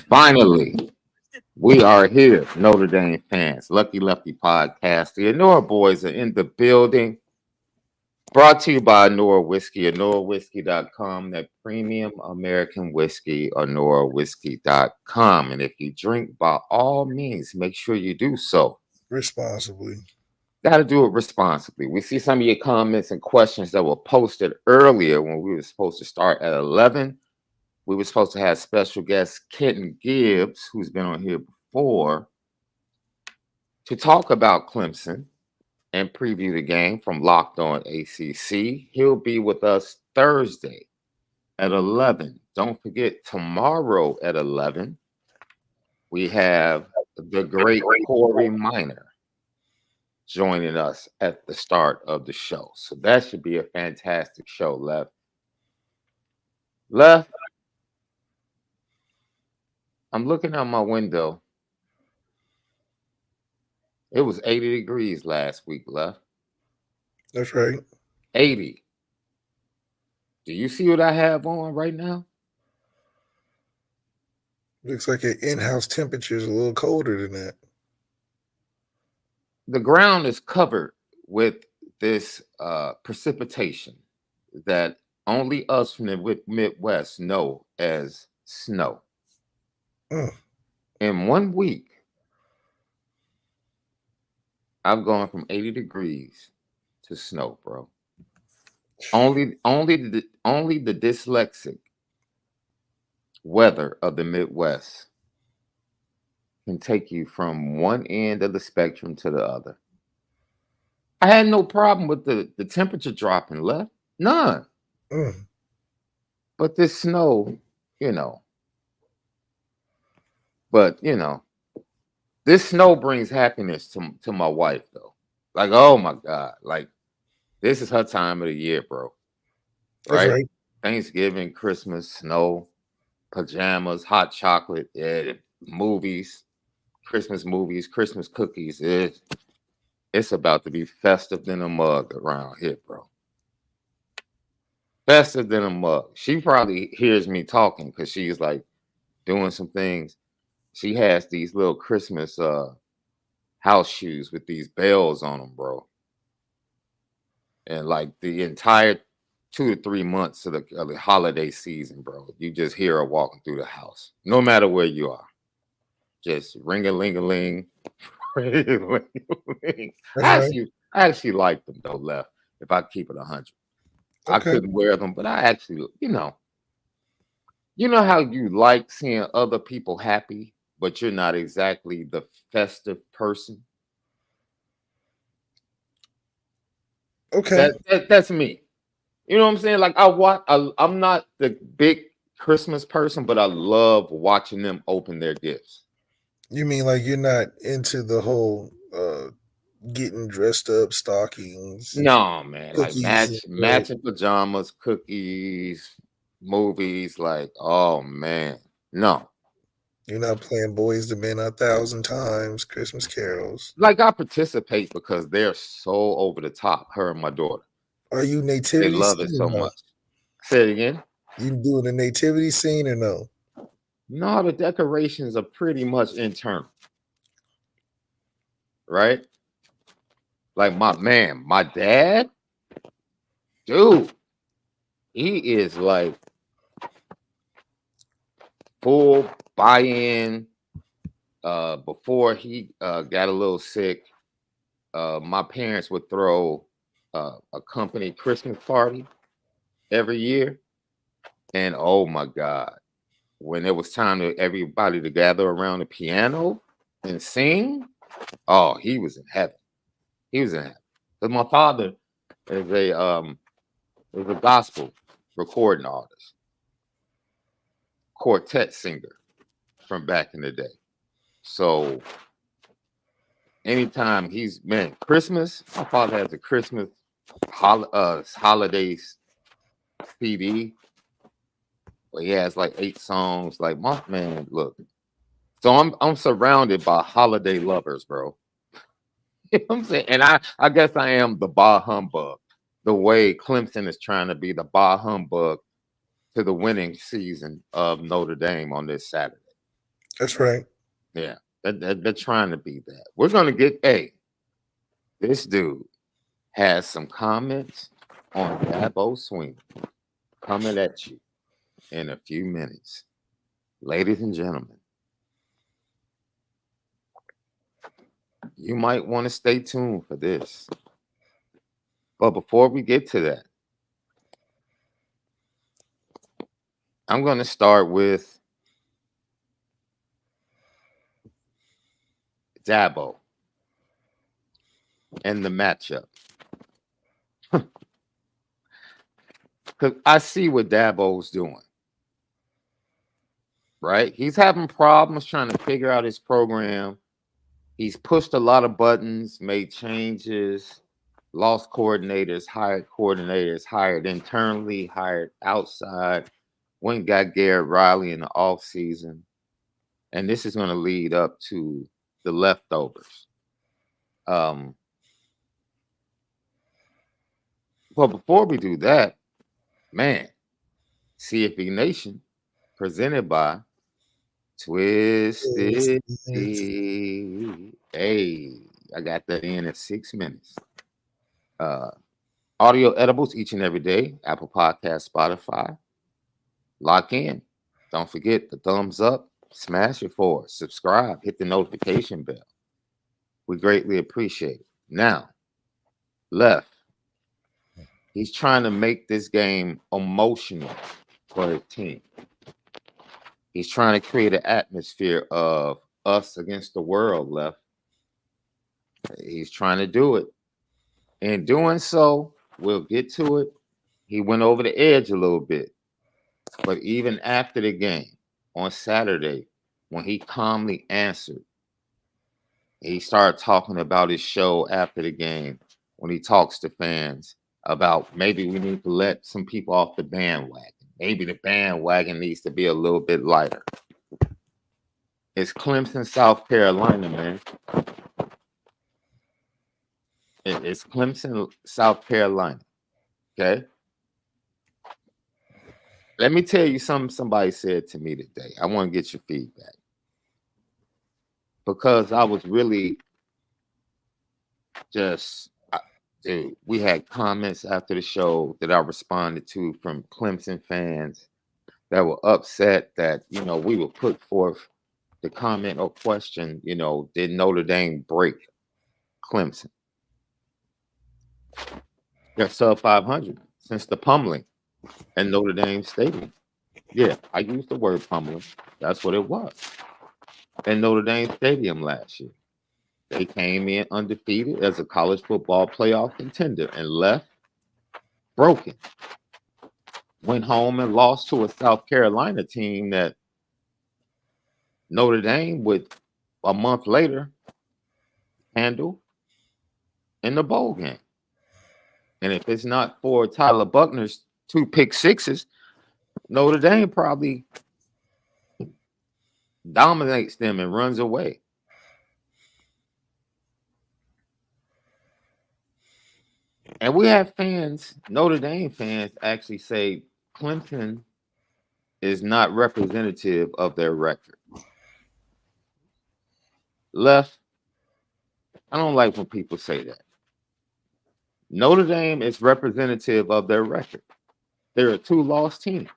Finally, we are here, Notre Dame fans. Lucky Lefty podcast. The Onora boys are in the building. Brought to you by Onora Whiskey, OnoraWhiskey.com. That premium American whiskey, OnoraWhiskey.com. And if you drink, by all means, make sure you do so responsibly. Got to do it responsibly. We see some of your comments and questions that were posted earlier when we were supposed to start at 11. We were supposed to have special guest Kenton Gibbs, who's been on here before, to talk about Clemson and preview the game from Locked On ACC. He'll be with us Thursday at 11. Don't forget, tomorrow at 11, we have the great Corey Minor joining us at the start of the show. So that should be a fantastic show, Left, I'm looking out my window. It was 80 degrees last week, Left. That's right. 80. Do you see what I have on right now? Looks like your in-house temperature is a little colder than that. The ground is covered with this precipitation that only us from the Midwest know as snow. In 1 week, I've gone from 80 degrees to snow, bro. Only the dyslexic weather of the Midwest can take you from one end of the spectrum to the other. I had no problem with the temperature dropping, Left. None. But this snow, this snow brings happiness to my wife, though. Like, oh my God. Like, this is her time of the year, bro. Right? Thanksgiving, Christmas, snow, pajamas, hot chocolate, movies, Christmas cookies. It's about to be festive than a mug around here, bro. Festive than a mug. She probably hears me talking because she's like doing some things. She has these little Christmas house shoes with these bells on them, bro. And like the entire 2 to 3 months of the holiday season, bro, you just hear her walking through the house, no matter where you are. Just ring-a-ling-a-ling. I actually like them, though, Left, if I keep it 100. Okay. I couldn't wear them, but I actually, you know how you like seeing other people happy, but you're not exactly the festive person? Okay. That's me. You know what I'm saying? Like, I'm not the big Christmas person, but I love watching them open their gifts. You mean like you're not into the whole getting dressed up, stockings? No, man. Like matching pajamas, cookies, movies. Like, oh man, no. You're not playing Boys to Men 1,000 times, Christmas carols. Like, I participate because they're so over the top. Her and my daughter. Are you nativity? They love it so much. Say it again. You doing a nativity scene or no? No, the decorations are pretty much internal. Right? Like my dad, dude, he is like full buy-in. Before he got a little sick, my parents would throw a company Christmas party every year. And oh my God, when it was time to everybody to gather around the piano and sing, oh, he was in heaven. He was in heaven. Because my father is a gospel recording artist, quartet singer from back in the day. So anytime Christmas, my father has a Christmas holidays CD. But he has like 8 songs. Like, my man, look. So I'm surrounded by holiday lovers, bro. You know what I'm saying? And I guess I am the bah humbug, the way Clemson is trying to be the bah humbug to the winning season of Notre Dame on this Saturday. That's right. Yeah, they're trying to be that. We're gonna get this dude has some comments on Dabo Swinney coming at you in a few minutes. Ladies and gentlemen, you might want to stay tuned for this. But before we get to that, I'm going to start with Dabo and the matchup. Because I see what Dabo's doing. Right? He's having problems trying to figure out his program. He's pushed a lot of buttons, made changes, lost coordinators, hired internally, hired outside. Went and got Garrett Riley in the offseason. And this is going to lead up to the leftovers. But before we do that, man, CFB Nation presented by Twisted Tea. Hey, I got that in 6 minutes. Audio edibles each and every day. Apple Podcast, Spotify. Lock in. Don't forget the thumbs up. Smash it for us. Subscribe. Hit the notification bell. We greatly appreciate it. Now, Left. He's trying to make this game emotional for his team. He's trying to create an atmosphere of us against the world, Left. He's trying to do it. In doing so, we'll get to it. He went over the edge a little bit. But even after the game on Saturday, when he calmly answered, he started talking about his show after the game when he talks to fans about maybe we need to let some people off the bandwagon. Maybe the bandwagon needs to be a little bit lighter. It's Clemson, South Carolina, man. It's Clemson, South Carolina. Okay? Let me tell you something somebody said to me today. I want to get your feedback. Because I was really just, dude, we had comments after the show that I responded to from Clemson fans that were upset that, we would put forth the comment or question, did Notre Dame break Clemson? They're sub 500 since the pummeling in Notre Dame Stadium. Yeah, I used the word pummeling. That's what it was. In Notre Dame Stadium last year. They came in undefeated as a college football playoff contender and left broken. Went home and lost to a South Carolina team that Notre Dame would, a month later, handle in the bowl game. And if it's not for Tyler Buckner's 2 pick sixes, Notre Dame probably dominates them and runs away. And we have fans, Notre Dame fans, actually say Clemson is not representative of their record. Left, I don't like when people say that. Notre Dame is representative of their record. They're a 2-loss team,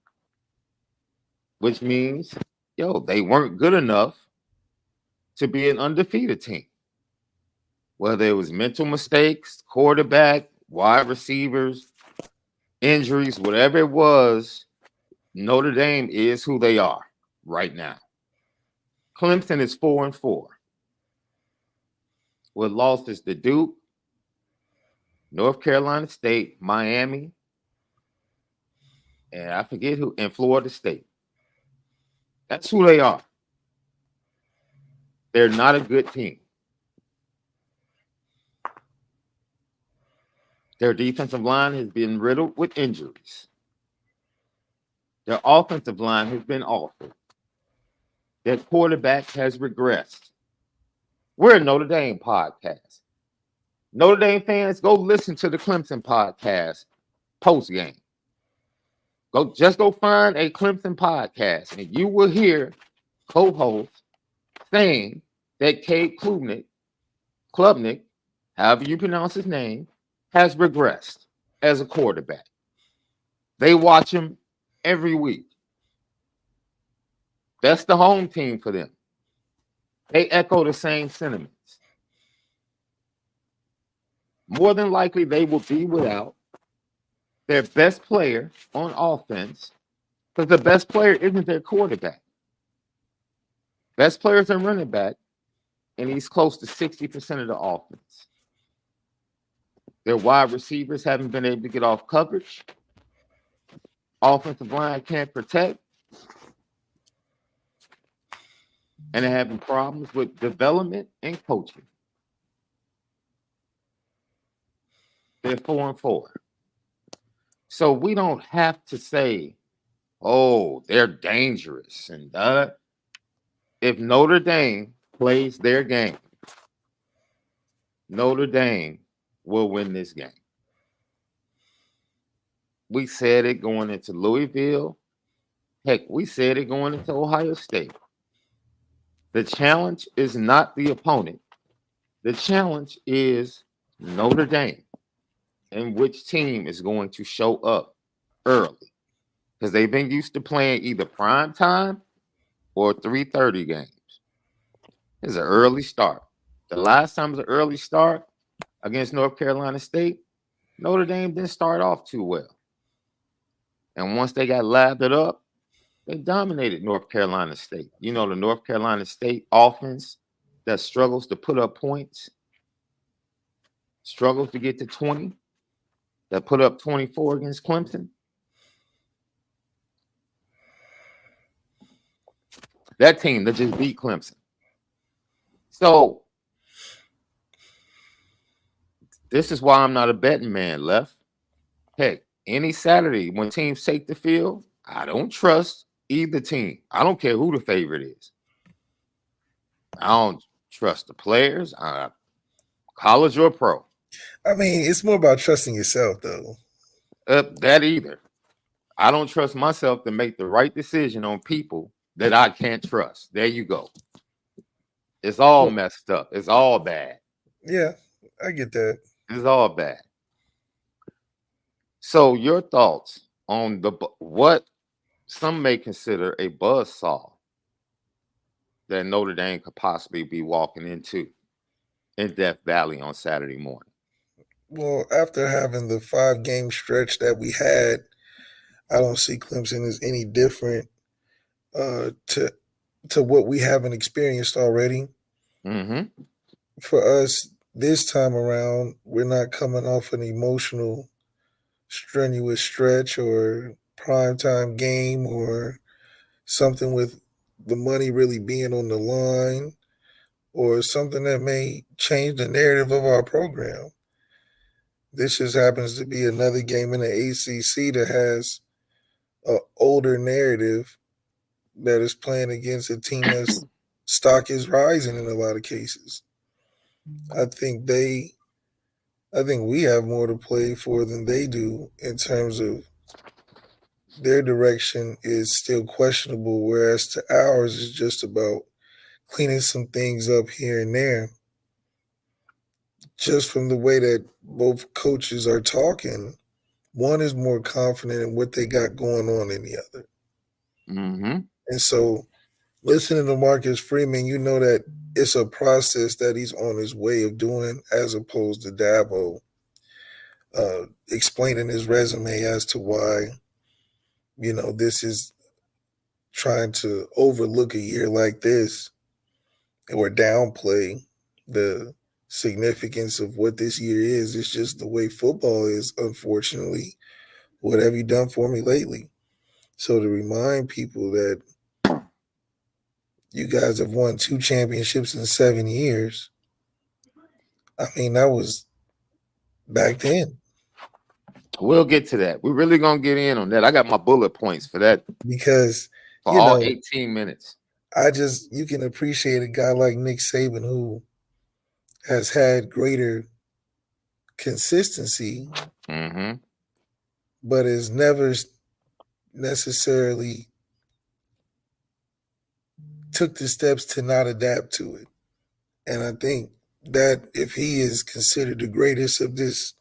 which means, they weren't good enough to be an undefeated team. Whether it was mental mistakes, quarterback, wide receivers, injuries, whatever it was, Notre Dame is who they are right now. Clemson is 4-4. With losses to Duke, North Carolina State, Miami, and I forget who, and Florida State. That's who they are. They're not a good team. Their defensive line has been riddled with injuries. Their offensive line has been awful. Their quarterback has regressed. We're a Notre Dame podcast. Notre Dame fans, go listen to the Clemson podcast post-game. Just go find a Clemson podcast, and you will hear co-host saying that Cade Klubnik, however you pronounce his name, has regressed as a quarterback. They watch him every week. That's the home team for them. They echo the same sentiments. More than likely, they will be without their best player on offense because the best player isn't their quarterback. Best player is their running back, and he's close to 60% of the offense. Their wide receivers haven't been able to get off coverage. Offensive line can't protect. And they're having problems with development and coaching. They're 4-4. So we don't have to say, oh, they're dangerous. And if Notre Dame plays their game, Notre Dame will win this game. We said it going into Louisville. Heck, we said it going into Ohio State. The challenge is not the opponent. The challenge is Notre Dame and which team is going to show up early. Because they've been used to playing either prime time or 3:30 games. It's an early start. The last time it was an early start against North Carolina State, Notre Dame didn't start off too well. And once they got lathered up, they dominated North Carolina State. You know, the North Carolina State offense that struggles to put up points, struggles to get to 20, that put up 24 against Clemson. That team that just beat Clemson. So this is why I'm not a betting man, Left. Heck, any Saturday when teams take the field, I don't trust either team. I don't care who the favorite is. I don't trust the players, college or pro. I mean, it's more about trusting yourself, though. That either. I don't trust myself to make the right decision on people that I can't trust. There you go. It's all messed up. It's all bad. Yeah, I get that. It's all bad. So your thoughts on what some may consider a buzzsaw that Notre Dame could possibly be walking into in Death Valley on Saturday morning? Well, after having the 5-game stretch that we had, I don't see Clemson as any different to what we haven't experienced already. Mm-hmm. For us, this time around, we're not coming off an emotional, strenuous stretch or primetime game or something with the money really being on the line or something that may change the narrative of our program. This just happens to be another game in the ACC that has an older narrative that is playing against a team that's stock is rising in a lot of cases. I think we have more to play for than they do in terms of their direction is still questionable, whereas to ours is just about cleaning some things up here and there. Just from the way that both coaches are talking, one is more confident in what they got going on than the other. Mm-hmm. And so listening to Marcus Freeman, you know that it's a process that he's on his way of doing as opposed to Dabo explaining his resume as to why, this is trying to overlook a year like this or downplay the significance of what this year is. It's just the way football is, unfortunately. What have you done for me lately? So to remind people that you guys have won 2 championships in 7 years, I mean, that was back then. We'll get to that. We're really going to get in on that. I got my bullet points for that. Because, for all 18 minutes. You can appreciate a guy like Nick Saban who has had greater consistency, mm-hmm. but is never necessarily took the steps to not adapt to it. And I think that if he is considered the greatest of this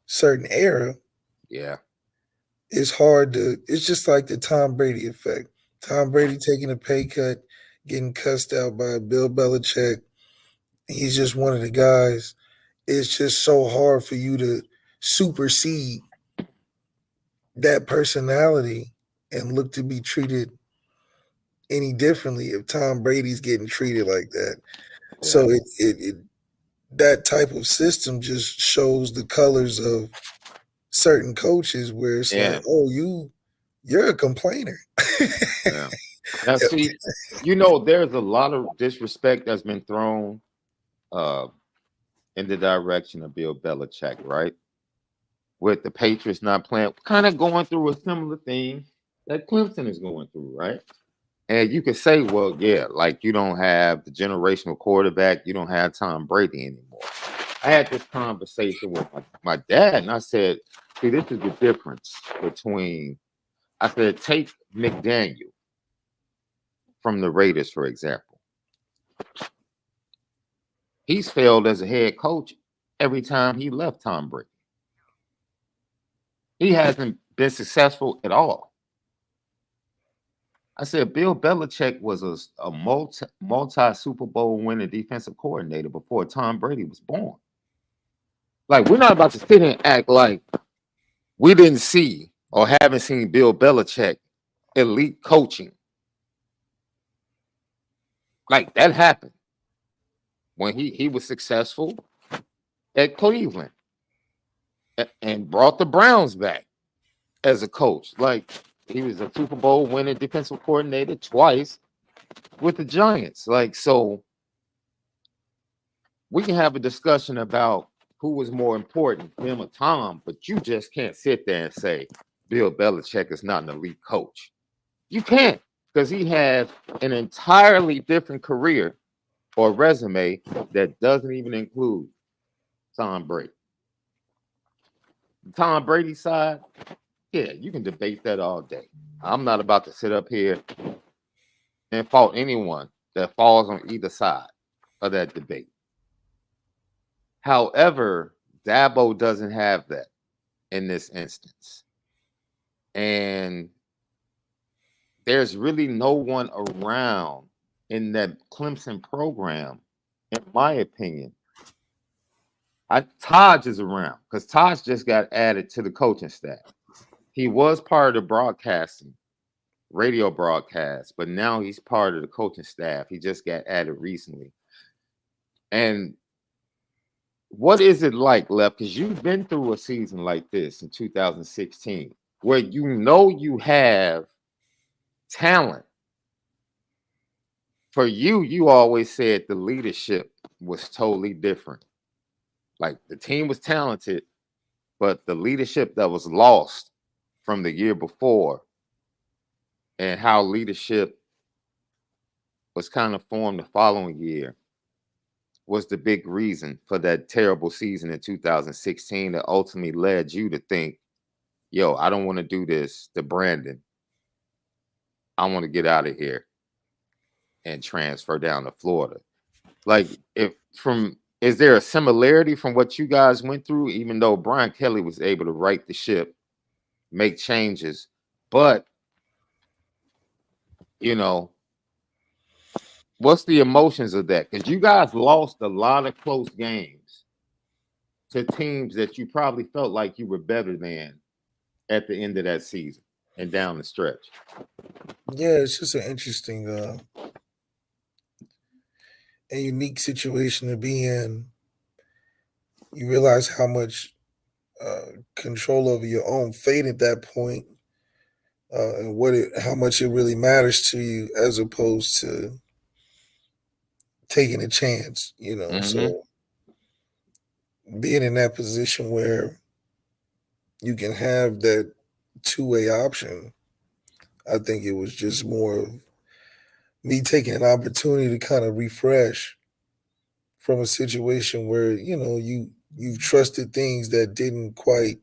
certain era, Yeah. it's hard to, it's just like the Tom Brady effect. Tom Brady taking a pay cut, getting cussed out by Bill Belichick. He's just one of the guys. It's just so hard for you to supersede that personality and look to be treated any differently if Tom Brady's getting treated like that. Yeah. So it that type of system just shows the colors of certain coaches where it's Yeah. like, oh, you're a complainer. Yeah. Now, see, you know, there's a lot of disrespect that's been thrown in the direction of Bill Belichick, right? With the Patriots not playing, kind of going through a similar thing that Clemson is going through, right? And you could say, well, yeah, like you don't have the generational quarterback, you don't have Tom Brady anymore. I had this conversation with my dad, and I said, see, this is the difference between, I said, take McDaniel from the Raiders, for example. He's failed as a head coach every time he left Tom Brady. He hasn't been successful at all. I said Bill Belichick was a multi Super Bowl winning defensive coordinator before Tom Brady was born. Like, we're not about to sit and act like we didn't see or haven't seen Bill Belichick elite coaching. Like, that happened when he was successful at Cleveland and brought the Browns back as a coach. Like, he was a Super Bowl winning defensive coordinator twice with the Giants. Like, so we can have a discussion about who was more important, him or Tom, but you just can't sit there and say Bill Belichick is not an elite coach. You can't, because he has an entirely different career or resume that doesn't even include Tom Brady. The Tom Brady side, yeah, you can debate that all day. I'm not about to sit up here and fault anyone that falls on either side of that debate. However, Dabo doesn't have that in this instance. And there's really no one around in that Clemson program, in my opinion. Taj is around because Taj just got added to the coaching staff. He was part of the broadcasting, radio broadcast, but now he's part of the coaching staff. He just got added recently. And what is it like, Left? Because you've been through a season like this in 2016, where you know you have talent. For you, you always said the leadership was totally different. Like, the team was talented, but the leadership that was lost from the year before and how leadership was kind of formed the following year was the big reason for that terrible season in 2016 that ultimately led you to think, yo, I don't want to do this to Brandon. I want to get out of here and transfer down to Florida. Like, is there a similarity from what you guys went through, even though Brian Kelly was able to right the ship, make changes, but, you know, what's the emotions of that? Because you guys lost a lot of close games to teams that you probably felt like you were better than at the end of that season and down the stretch. Yeah, it's just an interesting a unique situation to be in. You realize how much control over your own fate at that point, and how much it really matters to you, as opposed to taking a chance. So being in that position where you can have that two-way option, I think it was just more of me taking an opportunity to kind of refresh from a situation where you've trusted things that didn't quite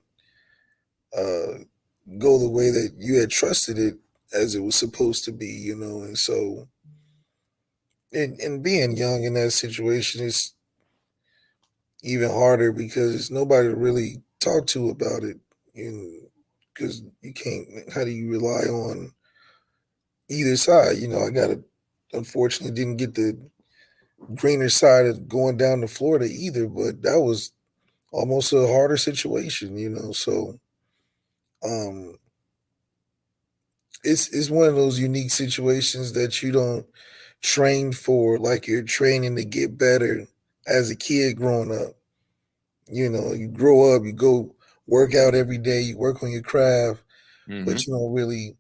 go the way that you had trusted it as it was supposed to be, and so And being young in that situation is even harder because there's nobody to really talk to about it. Because you can't, how do you rely on either side? I got to, unfortunately, didn't get the greener side of going down to Florida either, but that was almost a harder situation. So um, it's one of those unique situations that you don't train for, like you're training to get better as a kid growing up. You grow up, you go work out every day, you work on your craft, Mm-hmm. but you don't really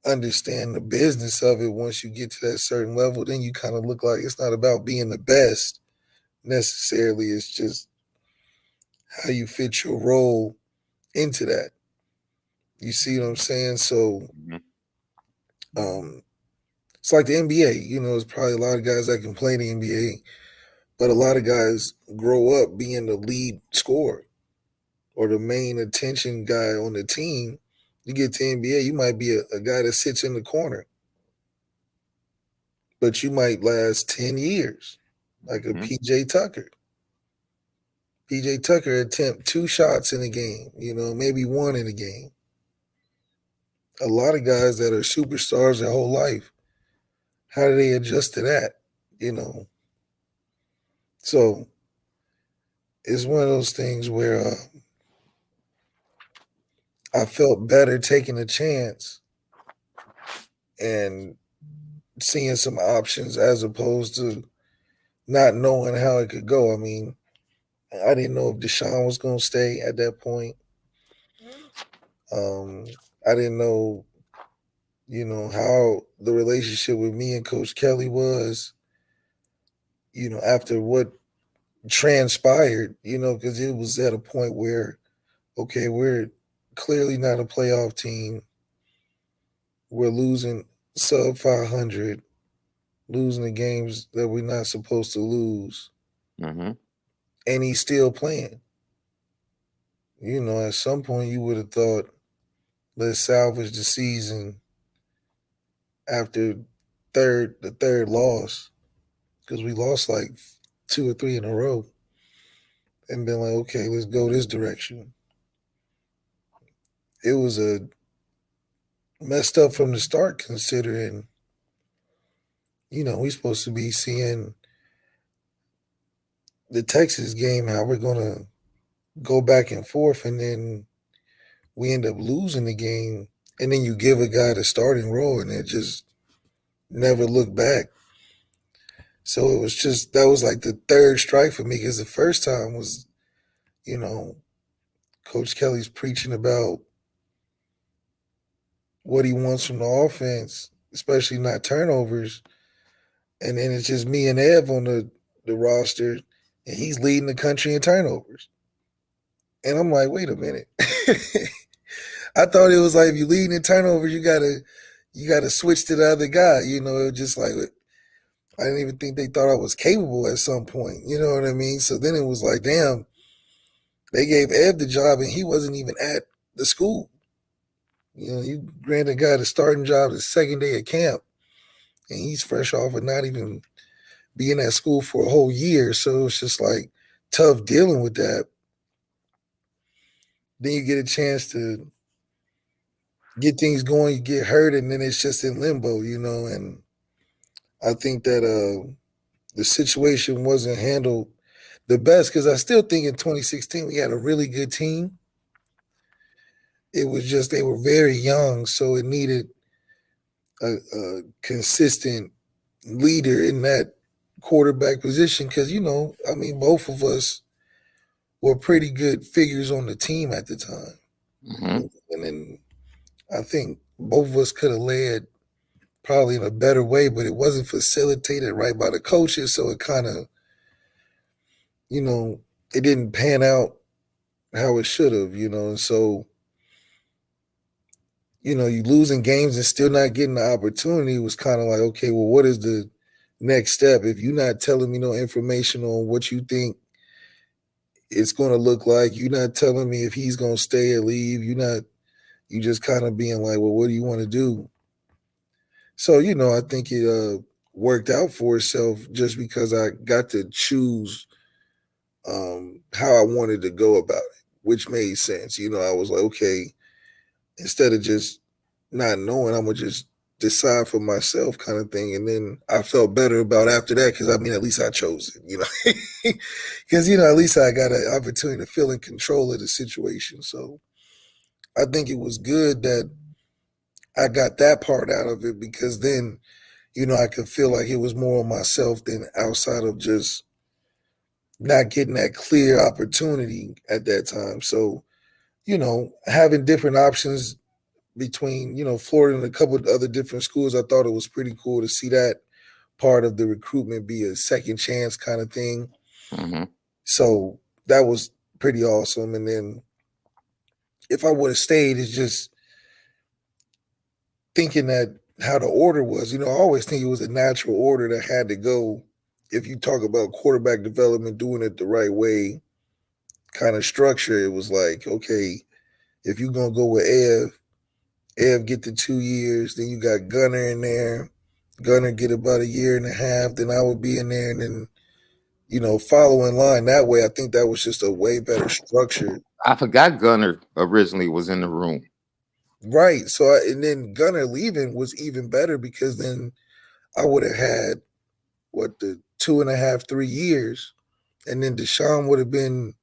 understand the business of it once you get to that certain level. Then you kind of look like it's not about being the best necessarily, it's just how you fit your role into that. You see what I'm saying? So Mm-hmm. um, it's like the NBA. There's probably a lot of guys that can play the NBA, but a lot of guys grow up being the lead scorer or the main attention guy on the team. You get to NBA, you might be a guy that sits in the corner, but you might last 10 years, like a Mm-hmm. PJ Tucker. PJ Tucker attempt 2 shots in a game, maybe one in a game. A lot of guys that are superstars their whole life, how do they adjust to that? You know, so it's one of those things where I felt better taking a chance and seeing some options as opposed to not knowing how it could go. I mean, I didn't know if Deshaun was going to stay at that point. I didn't know, how the relationship with me and Coach Kelly was, after what transpired, because it was at a point where, okay, we're clearly not a playoff team. We're losing sub 500, losing the games that we're not supposed to lose, Mm-hmm. and he's still playing. At some point you would have thought, let's salvage the season after the third loss, because we lost like 2 or 3 in a row, and been like, okay, let's go this direction. It was a messed up from the start, considering we're supposed to be seeing the Texas game, how we're gonna go back and forth, and then we end up losing the game, and then you give a guy the starting role, and it just never looked back. So it was just, that was like the third strike for me, because the first time was, you know, Coach Kelly's preaching about what he wants from the offense, especially not turnovers. And then it's just me and Ev on the roster, and he's leading the country in turnovers. And I'm like, wait a minute. I thought it was like, if you lead in turnovers, you gotta switch to the other guy. It was just like, I didn't even think they thought I was capable at some point. You know what I mean? So then it was like, damn, they gave Ev the job and he wasn't even at the school. You granted a guy the starting job the second day of camp, and he's fresh off of not even being at school for a whole year. So it's just like tough dealing with that. Then you get a chance to get things going, you get hurt, and then it's just in limbo, and I think that the situation wasn't handled the best, because I still think in 2016 we had a really good team. It was just they were very young, so it needed a consistent leader in that quarterback position, because I mean, both of us were pretty good figures on the team at the time. Mm-hmm. And then I think both of us could have led probably in a better way, but it wasn't facilitated right by the coaches, so it kind of, you know, it didn't pan out how it should have, and so, you losing games and still not getting the opportunity was kind of like, okay, well, what is the next step? If you're not telling me no information on what you think it's going to look like, you're not telling me if he's going to stay or leave, you just kind of being like, well, what do you want to do? So, I think it worked out for itself just because I got to choose how I wanted to go about it, which made sense. You know, I was like, okay, instead of just not knowing, I'm gonna just decide for myself kind of thing. And then I felt better about after that because I mean, at least I chose it, you know, because, you know, at least I got an opportunity to feel in control of the situation. So I think it was good that I got that part out of it because then, you know, I could feel like it was more on myself than outside of just not getting that clear opportunity at that time. So, you know, having different options between, you know, Florida and a couple of other different schools, I thought it was pretty cool to see that part of the recruitment be a second chance kind of thing. Mm-hmm. So that was pretty awesome. And then if I would have stayed, it's just thinking that how the order was, you know, I always think it was a natural order that had to go. If you talk about quarterback development, doing it the right way, kind of structure, it was like, okay, if you're going to go with Ev get the 2 years, then you got Gunner in there. Gunner get about a year and a half, then I would be in there and then, you know, follow in line that way. I think that was just a way better structure. I forgot Gunner originally was in the room. Right. So, and then Gunner leaving was even better because then I would have had, the 2.5, 3 years. And then Deshaun would have been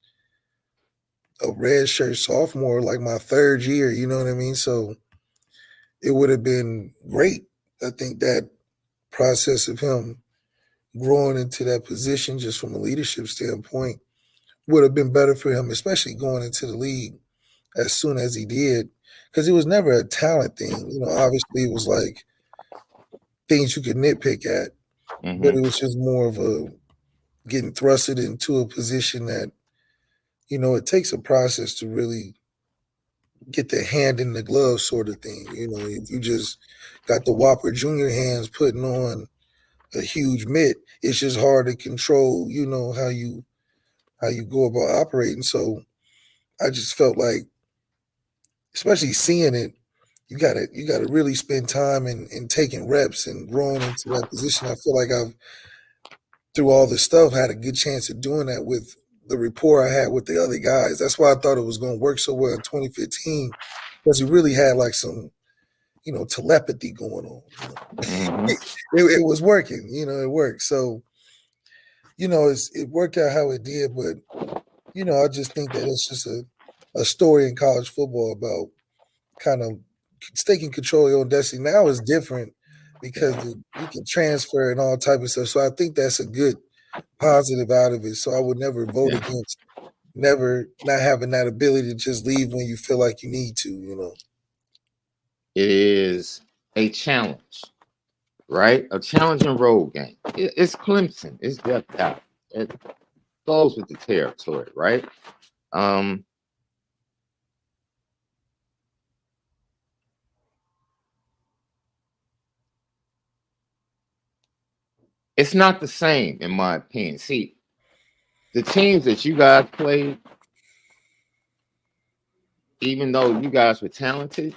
a redshirt sophomore, like my third year, you know what I mean? So it would have been great. I think that process of him growing into that position just from a leadership standpoint would have been better for him, especially going into the league as soon as he did, because it was never a talent thing. You know, obviously it was like things you could nitpick at, but it was just more of a getting thrusted into a position that, you know, it takes a process to really get the hand in the glove sort of thing. You know, if you just got the Whopper Junior hands putting on a huge mitt, it's just hard to control, you know, how you go about operating. So I just felt like, especially seeing it, you gotta really spend time in taking reps and growing into that position. I feel like I've, through all this stuff, had a good chance of doing that with the rapport I had with the other guys. That's why I thought it was going to work so well in 2015, because we really had like some, you know, telepathy going on. You know? It was working, you know, it worked. So, you know, it worked out how it did, but, you know, I just think that it's just a story in college football about kind of taking control of your own destiny. Now is different because you can transfer and all type of stuff. So I think that's a good positive out of it. So I would never vote against never not having that ability to just leave when you feel like you need to, you know. It is a challenge, right? A challenging road game. It's Clemson. It's depth out. It goes with the territory, right? It's not the same, in my opinion. See, the teams that you guys played, even though you guys were talented,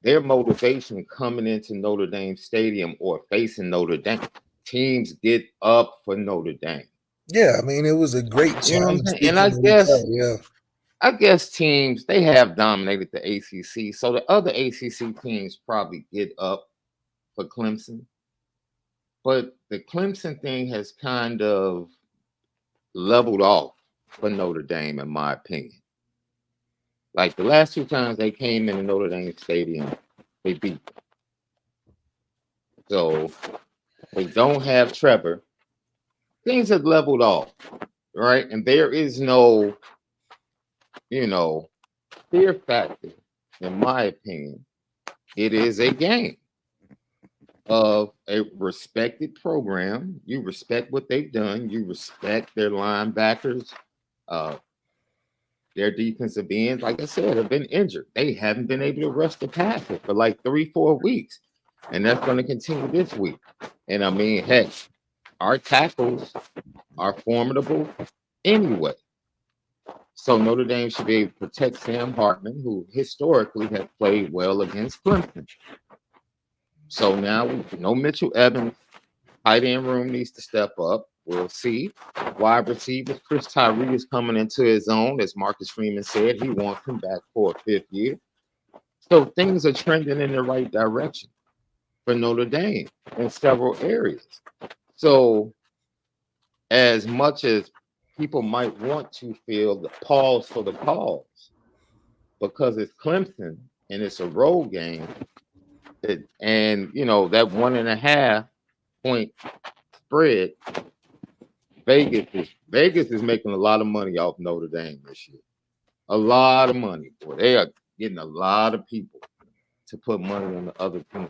their motivation coming into Notre Dame Stadium or facing Notre Dame, teams get up for Notre Dame. Yeah, I mean, it was a great challenge. You know what I'm saying? And I guess teams, they have dominated the ACC, so the other ACC teams probably get up for Clemson. But the Clemson thing has kind of leveled off for Notre Dame, in my opinion. Like the last 2 times they came in the Notre Dame Stadium, they beat them. So they don't have Trevor. Things have leveled off, right? And there is no, you know, fear factor, in my opinion. It is a game of a respected program. You respect what they've done. You respect their linebackers, their defensive ends. Like I said, have been injured. They haven't been able to rush the passer for like 3-4 weeks. And that's going to continue this week. And I mean, heck, our tackles are formidable anyway. So Notre Dame should be able to protect Sam Hartman, who historically has played well against Clemson. So now, no Mitchell Evans, Tight end room needs to step up. We'll see. Wide receivers, Chris Tyree is coming into his own, as Marcus Freeman said. He wants him back for a 5th year. So things are trending in the right direction for Notre Dame in several areas. So as much as people might want to feel the pause for the cause, because it's Clemson and it's a road game, and you know that 1.5 point spread, Vegas is making a lot of money off Notre Dame this year. A lot of money, boy. They are getting a lot of people to put money on the other team.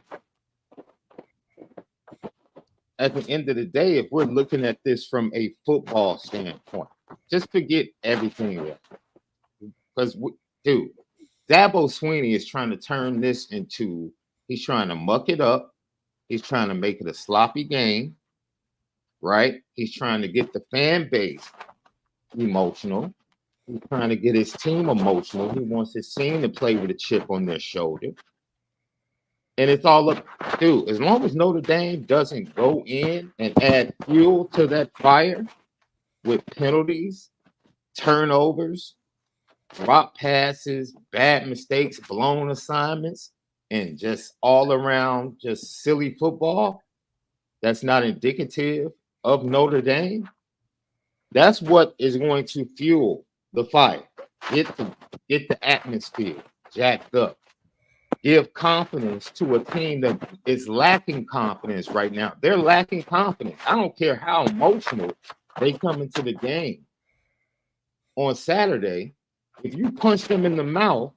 At the end of the day, if we're looking at this from a football standpoint, just forget everything else. Because, dude, Dabo Swinney is trying to turn this into, he's trying to muck it up. He's trying to make it a sloppy game, right? He's trying to get the fan base emotional. He's trying to get his team emotional. He wants his team to play with a chip on their shoulder. And it's all up, dude, as long as Notre Dame doesn't go in and add fuel to that fire with penalties, turnovers, drop passes, bad mistakes, blown assignments, and just all around just silly football that's not indicative of Notre Dame, that's what is going to fuel the fire. Get the atmosphere jacked up. Give confidence to a team that is lacking confidence right now. They're lacking confidence. I don't care how emotional they come into the game on Saturday. If you punch them in the mouth,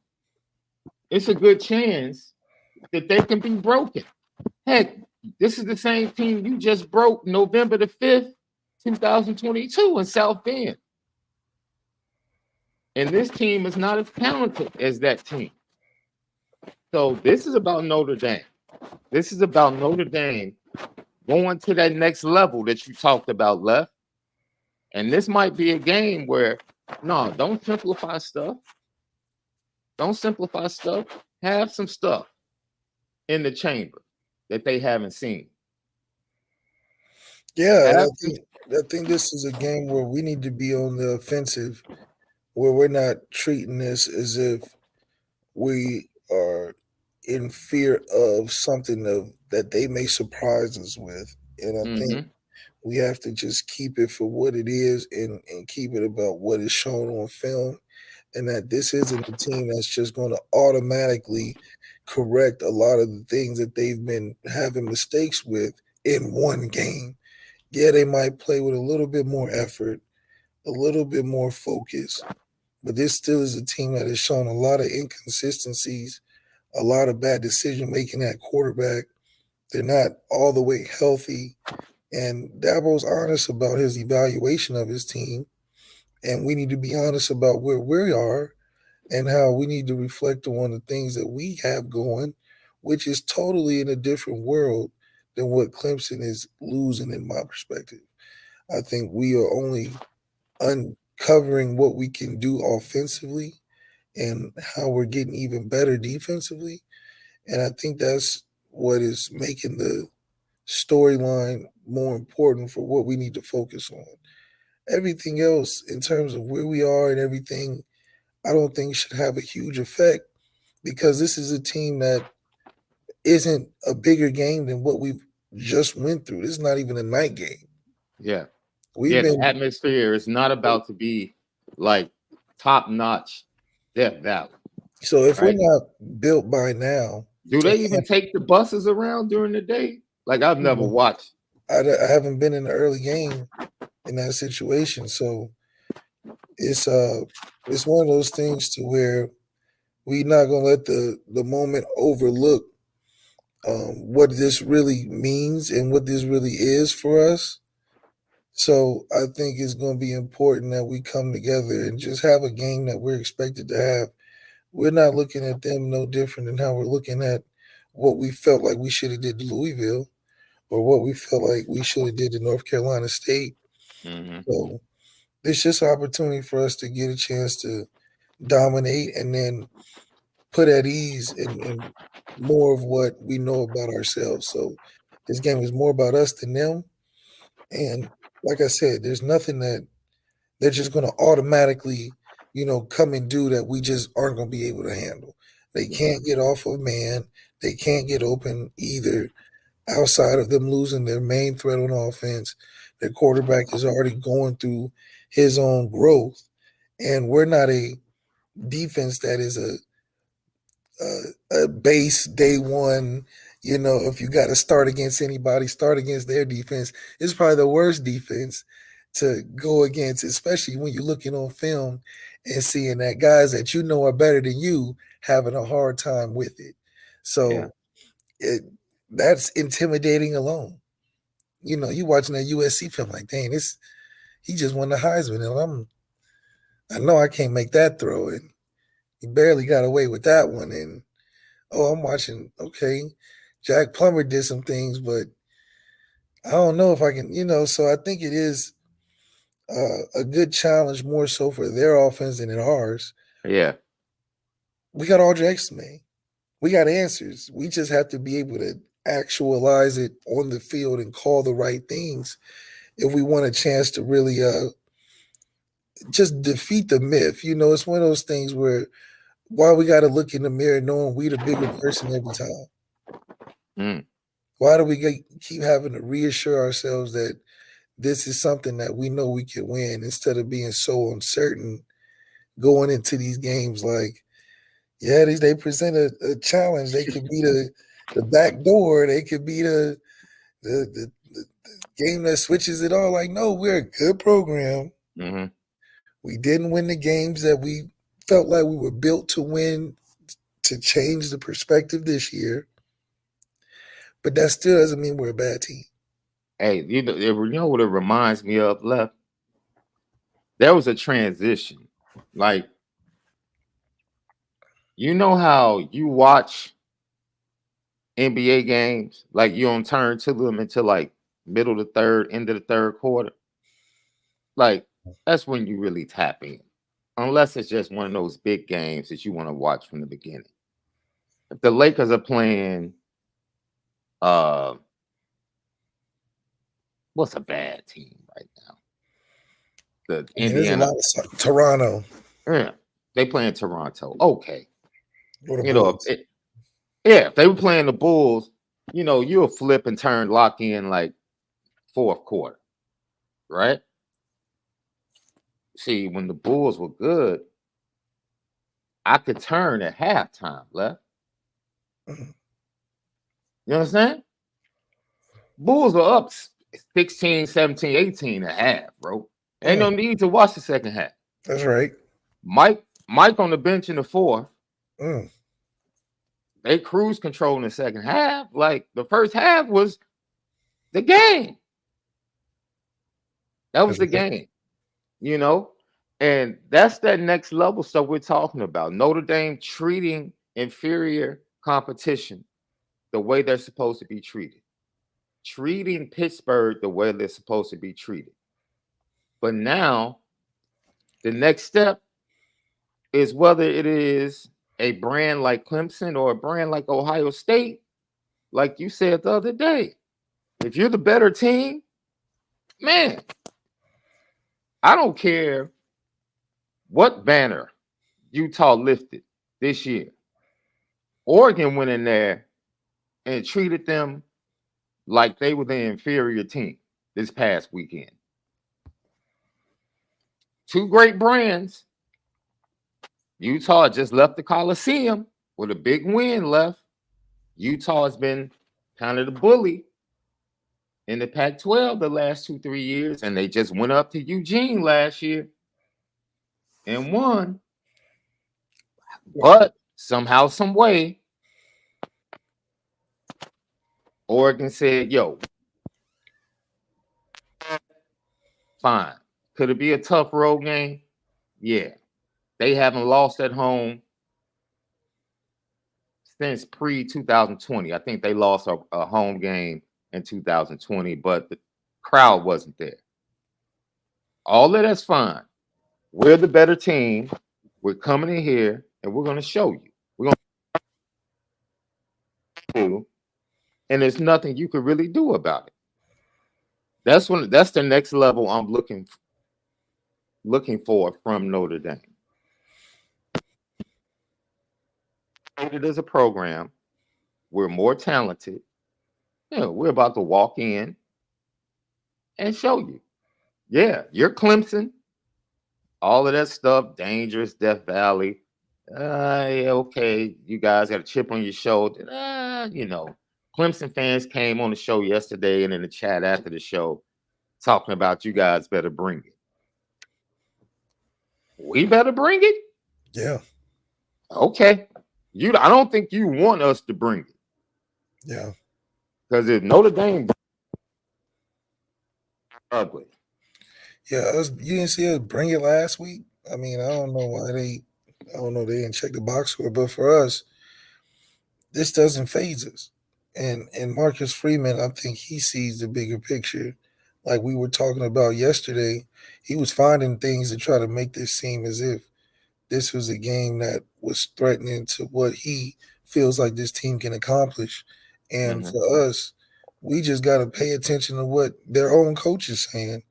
it's a good chance that they can be broken. Heck, this is the same team you just broke November the 5th, 2022 in South Bend. And this team is not as talented as that team. So this is about Notre Dame. This is about Notre Dame going to that next level that you talked about, Left. And this might be a game where, no, don't simplify stuff. Don't simplify stuff. Have some stuff in the chamber that they haven't seen. Yeah, I think this is a game where we need to be on the offensive, where we're not treating this as if we are in fear of something that they may surprise us with. And I think we have to just keep it for what it is and keep it about what is shown on film. And that this isn't a team that's just going to automatically correct a lot of the things that they've been having mistakes with in one game. Yeah, they might play with a little bit more effort, a little bit more focus, but this still is a team that has shown a lot of inconsistencies, a lot of bad decision making at quarterback. They're not all the way healthy. And Dabo's honest about his evaluation of his team. And we need to be honest about where we are and how we need to reflect on the things that we have going, which is totally in a different world than what Clemson is losing in my perspective. I think we are only uncovering what we can do offensively and how we're getting even better defensively. And I think that's what is making the storyline more important for what we need to focus on. Everything else, in terms of where we are and everything, I don't think should have a huge effect because this is a team that isn't a bigger game than what we've just went through. This is not even a night game. Yeah. The atmosphere is not about to be like top-notch Death Valley. So if we're not built by now, do they even take the buses around during the day? Like I've never watched. I haven't been in the early game in that situation, so it's one of those things to where we're not gonna let the moment overlook what this really means and what this really is for us. So I think it's going to be important that we come together and just have a game that we're expected to have. We're not looking at them no different than how we're looking at what we felt like we should have did to Louisville or what we felt like we should have did to North Carolina State. So it's just an opportunity for us to get a chance to dominate and then put at ease and more of what we know about ourselves. So This game is more about us than them. And like I said, there's nothing that they're just going to automatically, come and do that we just aren't going to be able to handle. They can't get off of man. They can't get open either. Outside of them losing their main threat on offense, their quarterback is already going through his own growth, and we're not a defense that is a base day one. If you got to start against anybody, start against their defense. It's probably the worst defense to go against, especially when you're looking on film and seeing that guys that are better than you having a hard time with it. So that's intimidating alone. You watching that USC film like, dang, he just won the Heisman, and I know I can't make that throw, and he barely got away with that one. And I'm watching, okay, Jack Plummer did some things, but I don't know if I can, so I think it is a good challenge more so for their offense than in ours. Yeah. We got all Jack's, man. We got answers. We just have to be able to actualize it on the field and call the right things if we want a chance to really just defeat the myth. It's one of those things where why we got to look in the mirror knowing we the bigger person every time. Why do we keep having to reassure ourselves that this is something that we know we can win instead of being so uncertain going into these games? Like, yeah, they present a challenge. They could be the back door. They could be the game that switches it all. Like, no, we're a good program. Mm-hmm. We didn't win the games that we felt like we were built to win to change the perspective this year. But that still doesn't mean we're a bad team. Hey, you know what it reminds me of, Left? There was a transition. Like, you know how you watch NBA games, like you don't turn to them until like middle of the third, end of the third quarter? Like, that's when you really tap in. Unless it's just one of those big games that you want to watch from the beginning. If the Lakers are playing what's a bad team right now? The Indiana. There's a lot of Toronto. Yeah, they playing Toronto. Okay. The if they were playing the Bulls, you'll flip and turn, lock in like fourth quarter, right? See, when the Bulls were good, I could turn at halftime, Left. You understand? Bulls were up 16, 17, 18 and a half, bro. Ain't no need to watch the second half. That's right. Mike on the bench in the fourth. They cruise control in the second half. Like, the first half was the game. That was the game, And that's that next level stuff we're talking about. Notre Dame treating inferior competition the way they're supposed to be treated. Treating Pittsburgh the way they're supposed to be treated. But now, the next step is whether it is a brand like Clemson or a brand like Ohio State, like you said the other day. If you're the better team, man, I don't care what banner Utah lifted this year. Oregon went in there and treated them like they were the inferior team this past weekend. Two great brands. Utah just left the Coliseum with a big win left. Utah has been kind of the bully in the Pac-12 the last 2-3 years, and they just went up to Eugene last year and won. But somehow, some way, Oregon said, yo, fine. Could it be a tough road game? Yeah. They haven't lost at home since pre-2020. I think they lost a home game in 2020, but the crowd wasn't there. All of that's fine. We're the better team. We're coming in here, and we're going to show you. We're going to and there's nothing you could really do about it. That's the next level I'm looking for from Notre Dame. It is a program. We're more talented. We're about to walk in and show you. Yeah, you're Clemson. All of that stuff, dangerous, Death Valley. Yeah, okay, you guys got a chip on your shoulder. Clemson fans came on the show yesterday and in the chat after the show talking about you guys better bring it. We better bring it? Yeah. Okay. I don't think you want us to bring it. Yeah. Because if Notre Dame ugly. Yeah, you didn't see us bring it last week. I mean, I don't know why they didn't check the box score, but for us, this doesn't phase us. And Marcus Freeman, I think he sees the bigger picture. Like we were talking about yesterday, he was finding things to try to make this seem as if this was a game that was threatening to what he feels like this team can accomplish. And for us, we just got to pay attention to what their own coach is saying.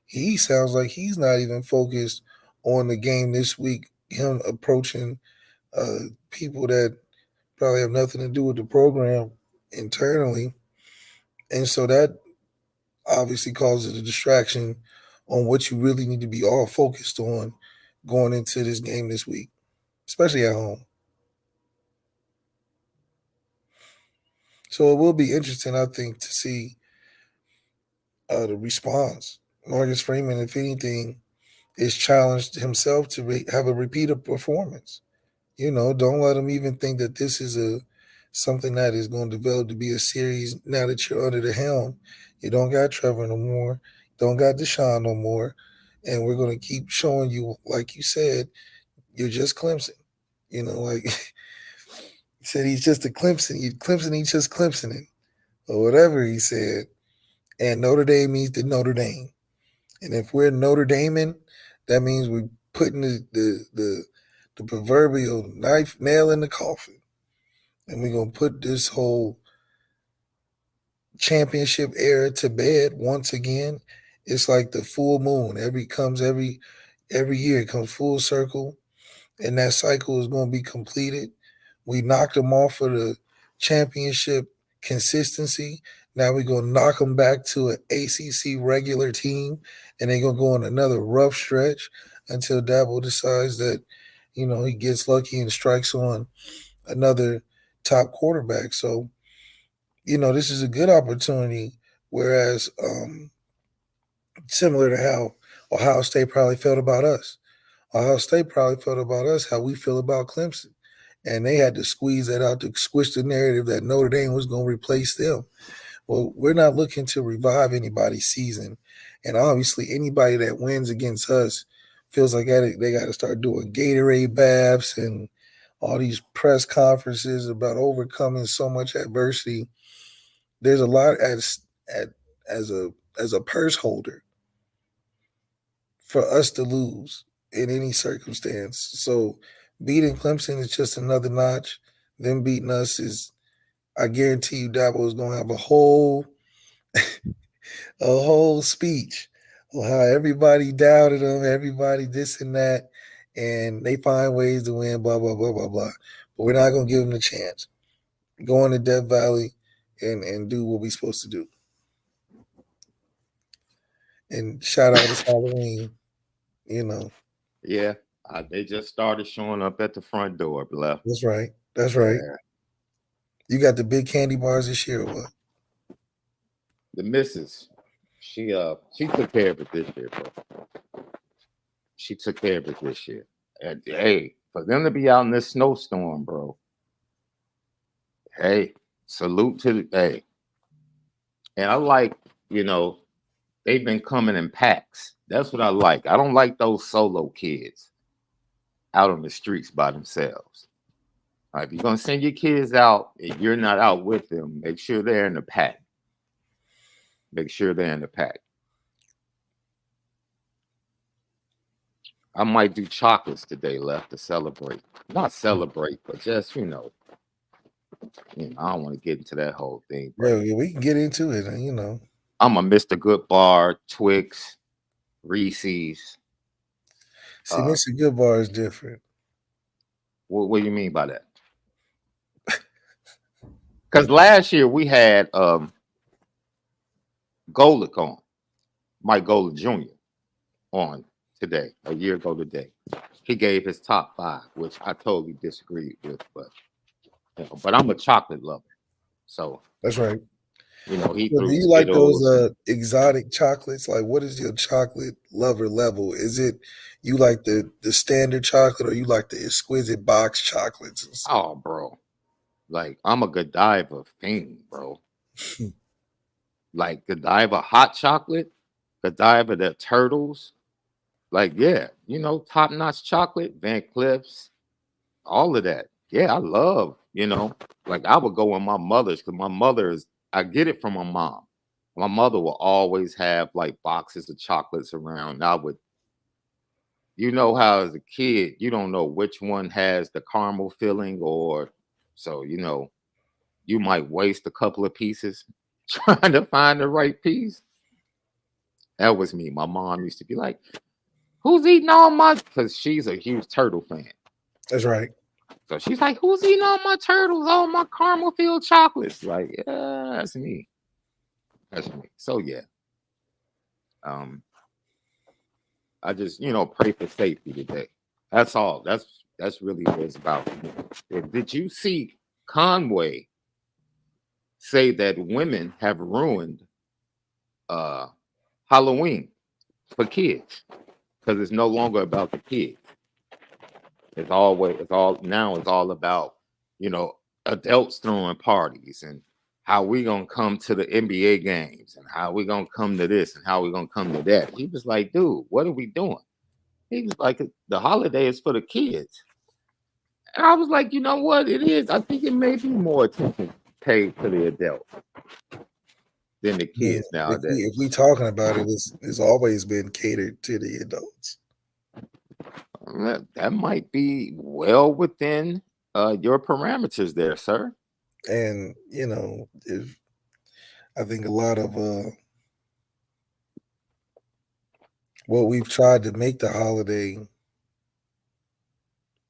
He sounds like he's not even focused on the game this week, him approaching people that probably have nothing to do with the program internally. And so that obviously causes a distraction on what you really need to be all focused on going into this game this week, especially at home. So it will be interesting, I think, to see the response. Marcus Freeman, if anything, is challenged himself to have a repeated performance. Don't let him even think that this is something that is going to develop to be a series now that you're under the helm. You don't got Trevor no more. Don't got Deshaun no more. And we're going to keep showing you, like you said, you're just Clemson. Like he said, he's just a Clemson. He's just Clemsoning. Or whatever he said. And Notre Dame means the Notre Dame. And if we're Notre Dameing, that means we're putting the proverbial nail in the coffin. And we're going to put this whole championship era to bed once again. It's like the full moon. Every year it comes full circle, and that cycle is going to be completed. We knocked them off of the championship consistency. Now we're going to knock them back to an ACC regular team, and they're going to go on another rough stretch until Dabo decides that, he gets lucky and strikes on another top quarterback. So, this is a good opportunity, whereas similar to how Ohio State probably felt about us. Ohio State probably felt about us how we feel about Clemson. And they had to squeeze that out to squish the narrative that Notre Dame was going to replace them. Well, we're not looking to revive anybody's season. And obviously, anybody that wins against us feels like they got to start doing Gatorade baths and all these press conferences about overcoming so much adversity. There's a lot as a purse holder for us to lose in any circumstance. So beating Clemson is just another notch. Them beating us is, I guarantee you, Dabo is going to have a whole speech on how everybody doubted them, everybody this and that, and they find ways to win, blah, blah, blah, blah, blah. But we're not going to give them a chance. Go into Death Valley and do what we're supposed to do. And shout out to Halloween, Yeah, they just started showing up at the front door, bluff. That's right. That's right. Yeah. You got the big candy bars this year or what? The missus, she took care of it this year, bro. She took care of it this year. And hey, for them to be out in this snowstorm, bro. Hey, salute to hey. And I like, they've been coming in packs. That's what I like. I don't like those solo kids out on the streets by themselves. All right, if you're going to send your kids out and you're not out with them, make sure they're in the pack. Make sure they're in the pack. I might do chocolates today left to celebrate. Not celebrate, but just, You know, I don't want to get into that whole thing, but Yeah, we can get into it. You know, I'm a Mr. Good Bar, Twix, Reese's. see, Mr. Good Bar is different. What do you mean by that? Because last year we had Golick on, Mike Golick Jr. on today, a year ago today. He gave his top 5, which I totally disagreed with, but you know, but I'm a chocolate lover, so That's right. you know he So do threw you like those Skittles. exotic chocolates? Like, what is your chocolate lover level? Is it you like the standard chocolate, or you like the exquisite box chocolates and stuff? Oh, bro, like I'm a Godiva fiend, bro. Like Godiva hot chocolate, Godiva the turtles. Like, yeah, you know, top notch chocolate, Van Cliff's, all of that. Yeah, I love, you know, like I would go in my mother's because my mother is, I get it from my mom. My mother will always have like boxes of chocolates around. I would, you know, how as a kid, you don't know which one has the caramel filling, or so, you know, you might waste a couple of pieces trying to find the right piece. That was me. My mom used to be like, who's eating all my, because she's a huge turtle fan. That's right. So she's like, who's eating all my turtles, all my caramel filled chocolates? Like, yeah, that's me. That's me. So yeah. I just, you know, pray for safety today. That's all. That's really what it's about. Did you see Conway say that women have ruined Halloween for kids? Because it's no longer about the kids. It's all about, you know, adults throwing parties and how we gonna come to the NBA games and how we gonna come to this and how we gonna come to that. He was like, dude, what are we doing? He was like, the holiday is for the kids. And I was like, you know what? It is. I think it may be more attention paid to the adults than the I mean, kids nowadays. if we talking about it, it's always been catered to the adults. That might be well within your parameters there, sir. And you know, if I think a lot of what we've tried to make the holiday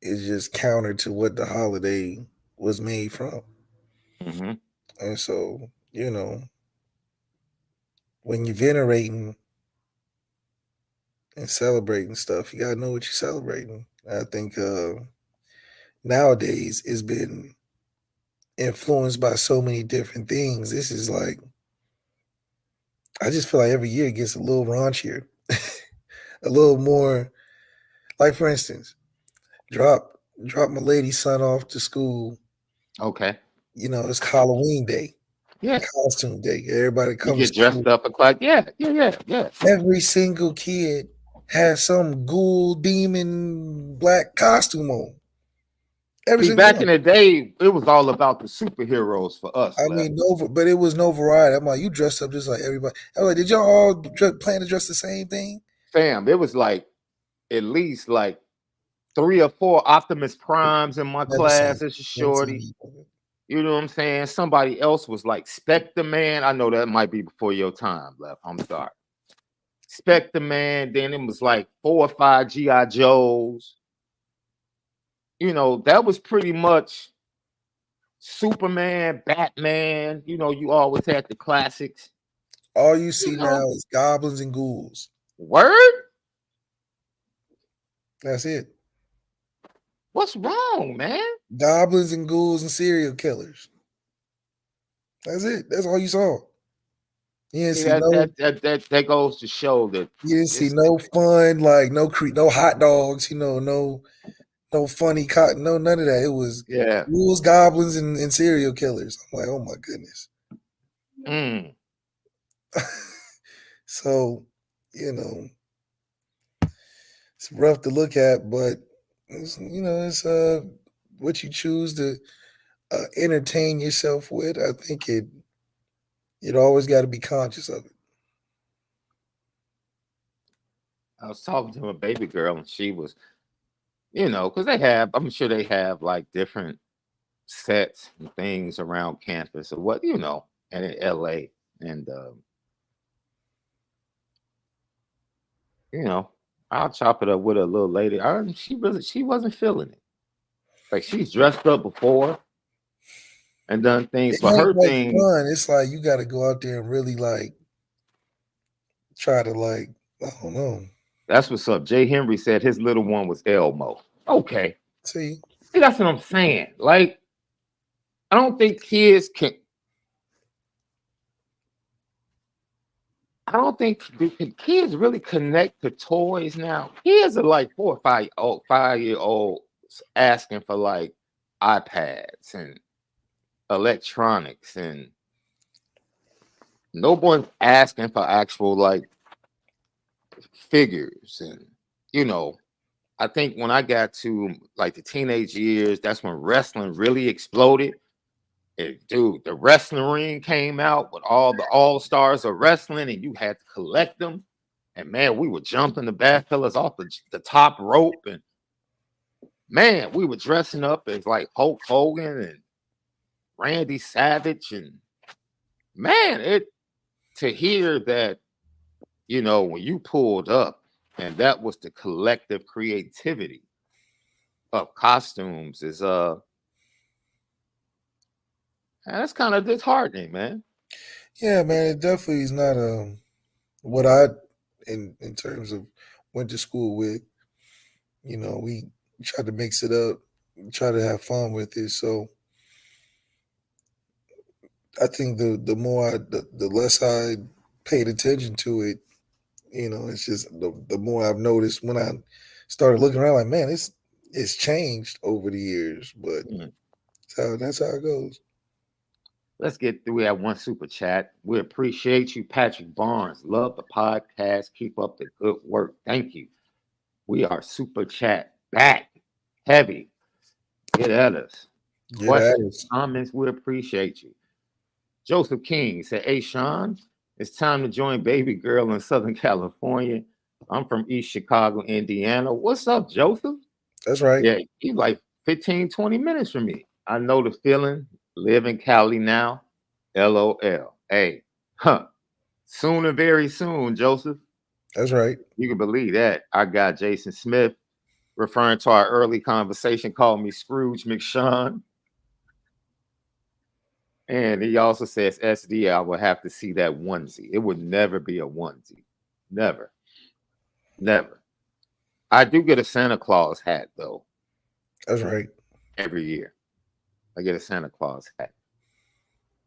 is just counter to what the holiday was made from. Mm-hmm. And so, you know, when you're venerating and celebrating stuff, you gotta know what you're celebrating. I think nowadays it's been influenced by so many different things. This is like, I just feel like every year it gets a little raunchier, a little more. Like for instance, drop my lady's son off to school. Okay. You know, it's Halloween day, Yeah. costume day. Everybody You comes get to school. dressed up and like, yeah. Every single kid has some ghoul demon black costume on. Every See, single back one. in the day, it was all about the superheroes for us. I mean, but it was no variety. I'm like, you dressed up just like everybody. I was like, did y'all all plan to dress the same thing? Fam, it was like at least like 3 or 4 Optimus Primes in my Never seen class it. as a Never seen shorty. it. You know what I'm saying? Somebody else was like Spectre Man. I know that might be before your time, Left. I'm sorry. Spectre Man. Then it was like 4 or 5 G.I. Joes. You know, that was pretty much Superman, Batman. You know, you always had the classics. All you see You know, now is goblins and ghouls. word? That's it. What's wrong, man? Goblins and ghouls and serial killers. That's it. That's all you saw. You didn't See, see that goes to show that you didn't see it's no fun, like no hot dogs, you know, no funny cotton, no none of that. It was yeah. ghouls, goblins, and serial killers. I'm like, oh my goodness. Mm. So, you know, it's rough to look at, but it's, you know, it's what you choose to entertain yourself with. I think it always got to be conscious of it. I was talking to a baby girl, and she was, you know, because I'm sure they have like different sets and things around campus or what, you know, and in LA. And you know, I'll chop it up with her a little later. She wasn't feeling it. Like she's dressed up before and done things, It but ain't her like thing, fun. It's like you got to go out there and really like try to like, I don't know. that's what's up. Jay Henry said his little one was Elmo. Okay. See, That's what I'm saying. Like, I don't think kids can. I don't think can kids really connect to toys now. Kids are like 5-year-olds asking for like iPads and electronics, and no one's asking for actual like figures. And you know, I think when I got to like the teenage years, that's when wrestling really exploded. Dude, the wrestling ring came out with all the all-stars of wrestling, and you had to collect them. And man, we were jumping the bad fellas off the top rope. And man, we were dressing up as like Hulk Hogan and Randy Savage. And man, to hear that, you know, when you pulled up and that was the collective creativity of costumes is that's kind of disheartening, man. yeah, man, it definitely is not what I in terms of went to school with. You know, we tried to mix it up, try to have fun with it. So I think the more the less I paid attention to it, you know, it's just the more I've noticed when I started looking around, like, man, it's changed over the years, but that's how it goes. Let's get through. We have one super chat. We appreciate you, Patrick Barnes. Love the podcast. Keep up the good work. Thank you. We are super chat back heavy. Get at us. Get at Questions, us. comments. We appreciate you. Joseph King said, "Hey, Sean, it's time to join Baby Girl in Southern California. I'm from East Chicago, Indiana. What's up, Joseph?" That's right. Yeah, he's like 15, 20 minutes from me. I know the feeling. Live in Cali now. LOL. Hey, soon and very soon, Joseph. That's right. You can believe that. I got Jason Smith referring to our early conversation, called me Scrooge McShawn. And he also says, SD, I will have to see that onesie. It would never be a onesie. Never. Never. I do get a Santa Claus hat, though. That's right. Every year. I get a Santa Claus hat.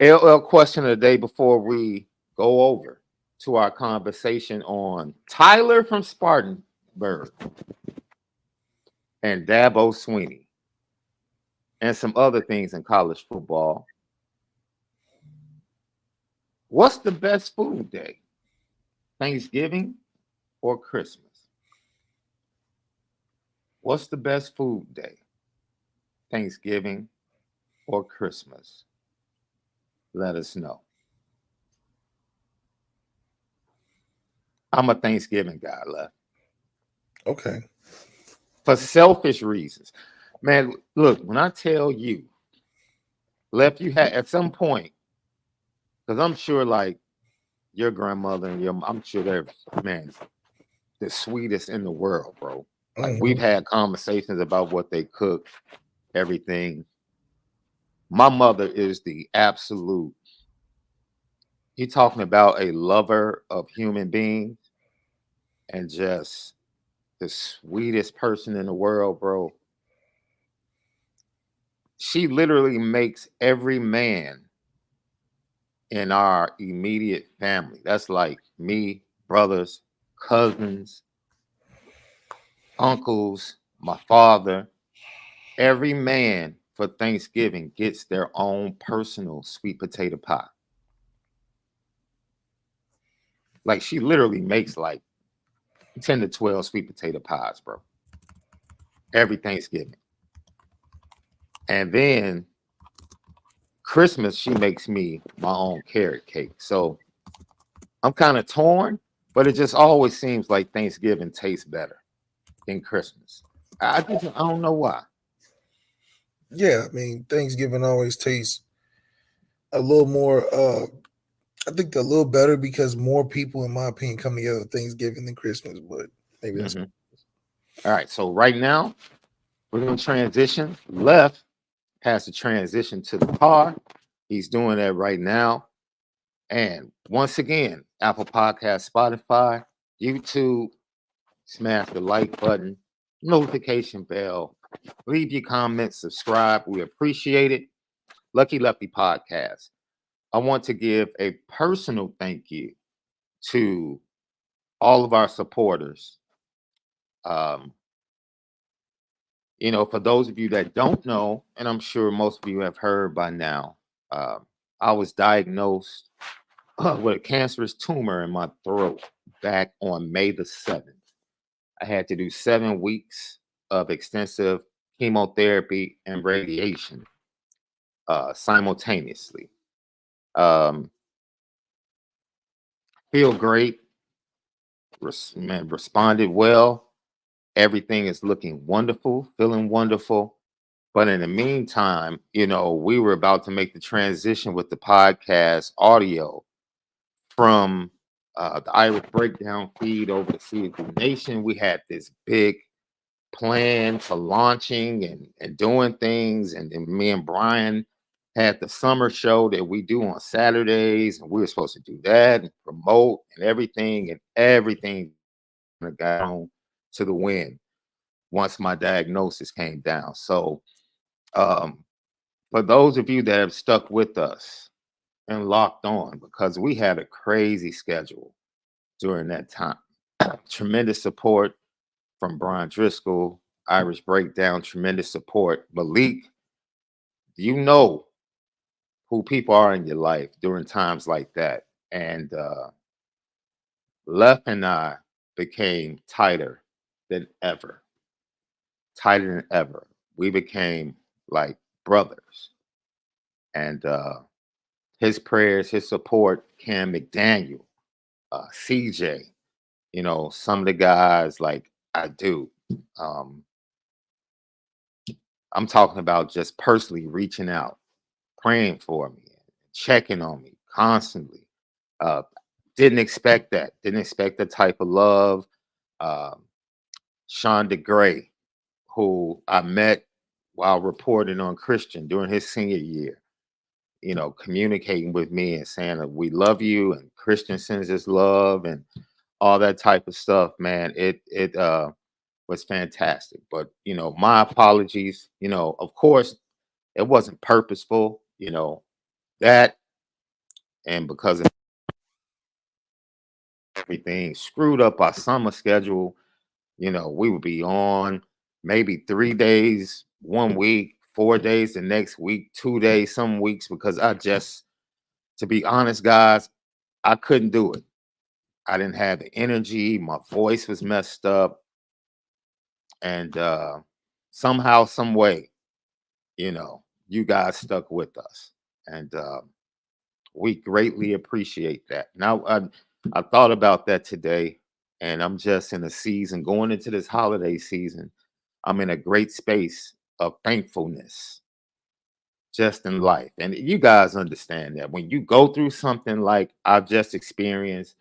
LL question of the day before we go over to our conversation on Tyler from Spartanburg and Dabo Swinney and some other things in college football. What's the best food day? Thanksgiving or Christmas? What's the best food day? Thanksgiving or Christmas? Let us know. I'm a Thanksgiving guy, Left. Okay. For selfish reasons. Man, look, when I tell you, Left, you had at some point, because I'm sure like your grandmother and I'm sure they're, man, the sweetest in the world, bro. Like we've had conversations about what they cook, everything. My mother is the absolute. You're talking about a lover of human beings and just the sweetest person in the world, bro. She literally makes every man in our immediate family. That's like me, brothers, cousins, uncles, my father. Every man for Thanksgiving gets their own personal sweet potato pie. Like she literally makes like 10 to 12 sweet potato pies, bro. Every Thanksgiving. And then Christmas, she makes me my own carrot cake. So I'm kind of torn, but it just always seems like Thanksgiving tastes better than Christmas. I don't know why. Yeah, I mean, Thanksgiving always tastes a little more. I think a little better because more people, in my opinion, come together Thanksgiving than Christmas. But maybe that's Mhm. All right, so right now we're gonna transition. Left has to transition to the car. He's doing that right now. And once again, Apple Podcast, Spotify, YouTube, smash the like button, notification bell, leave your comments, subscribe. We appreciate it. Lucky Lefty Podcast. I want to give a personal thank you to all of our supporters. Um, for those of you that don't know, and I'm sure most of you have heard by now, I was diagnosed with a cancerous tumor in my throat back on May the 7th. I had to do 7 weeks of extensive chemotherapy and radiation simultaneously. Um, feel great, responded well. Everything is looking wonderful, feeling wonderful. But in the meantime, we were about to make the transition with the podcast audio from the Irish Breakdown feed over to CSU Nation. We had this big plan for launching and doing things. And me and Brian had the summer show that we do on Saturdays. And we were supposed to do that and promote and everything. And everything got on to the wind once my diagnosis came down. So, for those of you that have stuck with us and locked on, because we had a crazy schedule during that time, tremendous support from Brian Driscoll, Irish Breakdown, tremendous support. Malik, you know who people are in your life during times like that. And Left and I became tighter than ever. We became like brothers. And his prayers, his support, Cam McDaniel, CJ, some of the guys like I do. Um, I'm talking about just personally reaching out, praying for me, checking on me constantly. Uh, didn't expect that. Didn't expect the type of love. Um, Sean DeGray, who I met while reporting on Christian during his senior year, communicating with me and saying that we love you and Christian sends his love and all that type of stuff, man. It was fantastic. But my apologies. Of course, it wasn't purposeful. That and because of everything screwed up our summer schedule. We would be on maybe 3 days one week, 4 days the next week, 2 days some weeks because to be honest, guys, I couldn't do it. I didn't have the energy. My voice was messed up, and somehow, some way, you guys stuck with us, and we greatly appreciate that. Now, I thought about that today, and I'm just in a season going into this holiday season. I'm in a great space of thankfulness just in life. And you guys understand that when you go through something like I've just experienced,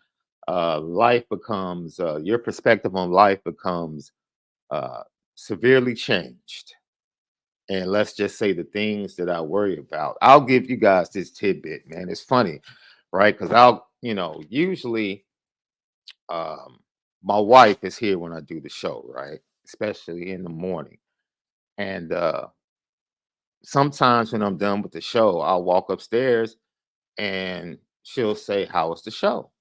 life becomes, your perspective on life becomes uh, severely changed. And let's just say the things that I worry about. I'll give you guys this tidbit, man. It's funny, right? Because usually um, my wife is here when I do the show, right? Especially in the morning. And sometimes when I'm done with the show, I'll walk upstairs and she'll say, "How was the show?"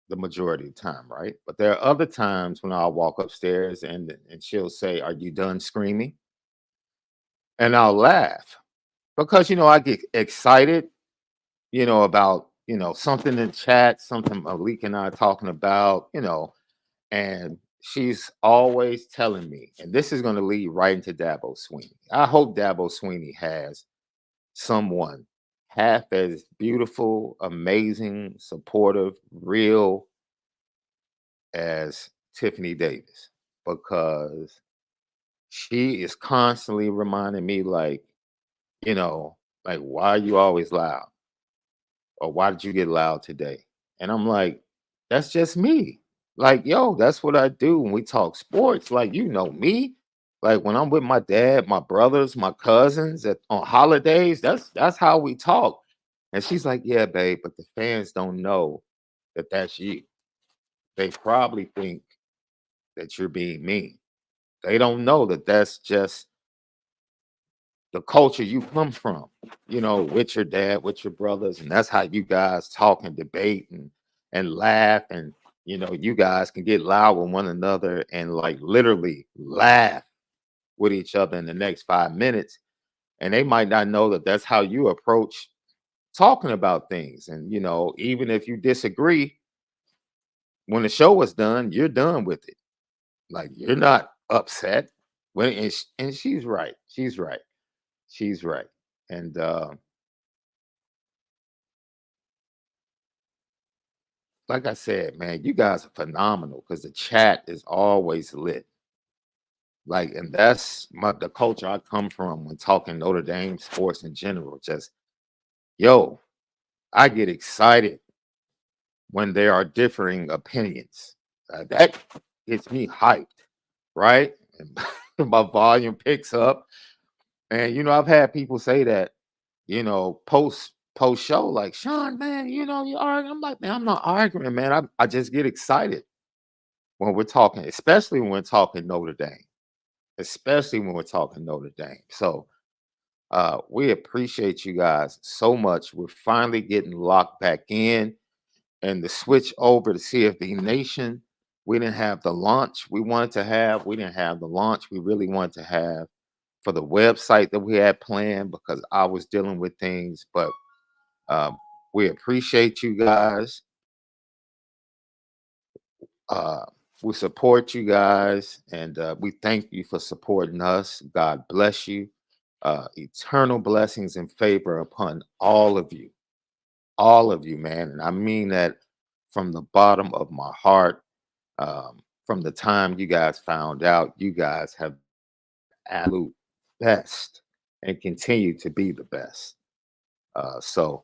The majority of the time, right? But there are other times when I'll walk upstairs and she'll say, "Are you done screaming?" And I'll laugh because I get excited, about something in chat, something Malik and I are talking about, and she's always telling me, and this is going to lead right into Dabo Swinney. I hope Dabo Swinney has someone half as beautiful, amazing, supportive, real as Tiffany Davis, because she is constantly reminding me, like, You know, like, why are you always loud? Or why did you get loud today? And I'm like, that's just me. Like, yo, that's what I do when we talk sports. Like, you know me. Like when I'm with my dad, my brothers, my cousins on holidays, that's how we talk. And she's like, yeah, babe, but the fans don't know that that's you. They probably think that you're being mean. They don't know that that's just the culture you come from, you know, with your dad, with your brothers, and that's how you guys talk and debate and laugh, and you know, you guys can get loud with one another and like literally laugh with each other in the next 5 minutes, and they might not know that that's how you approach talking about things. And you know, even if you disagree, when the show is done, you're done with it. Like you're not upset. When and she's right. She's right. She's right. And like I said, man, you guys are phenomenal because the chat is always lit. Like, and that's the culture I come from when talking Notre Dame sports in general. Just, yo, I get excited when there are differing opinions. That gets me hyped, right? And my volume picks up. And you know, I've had people say that, you know, post show, like, Sean, man, you know, you arguing. I'm like, man, I'm not arguing, man. I just get excited when we're talking, especially when we're talking Notre Dame, especially when we're talking Notre Dame. So we appreciate you guys so much. We're finally getting locked back in, and the switch over to CFB Nation. We didn't have the launch we wanted to have. We didn't have the launch we really wanted to have for the website that we had planned because I was dealing with things. But um, we appreciate you guys. Uh, we support you guys, and we thank you for supporting us. God bless you. Eternal blessings and favor upon all of you, man. And I mean that from the bottom of my heart. From the time you guys found out, you guys have absolute best and continue to be the best. So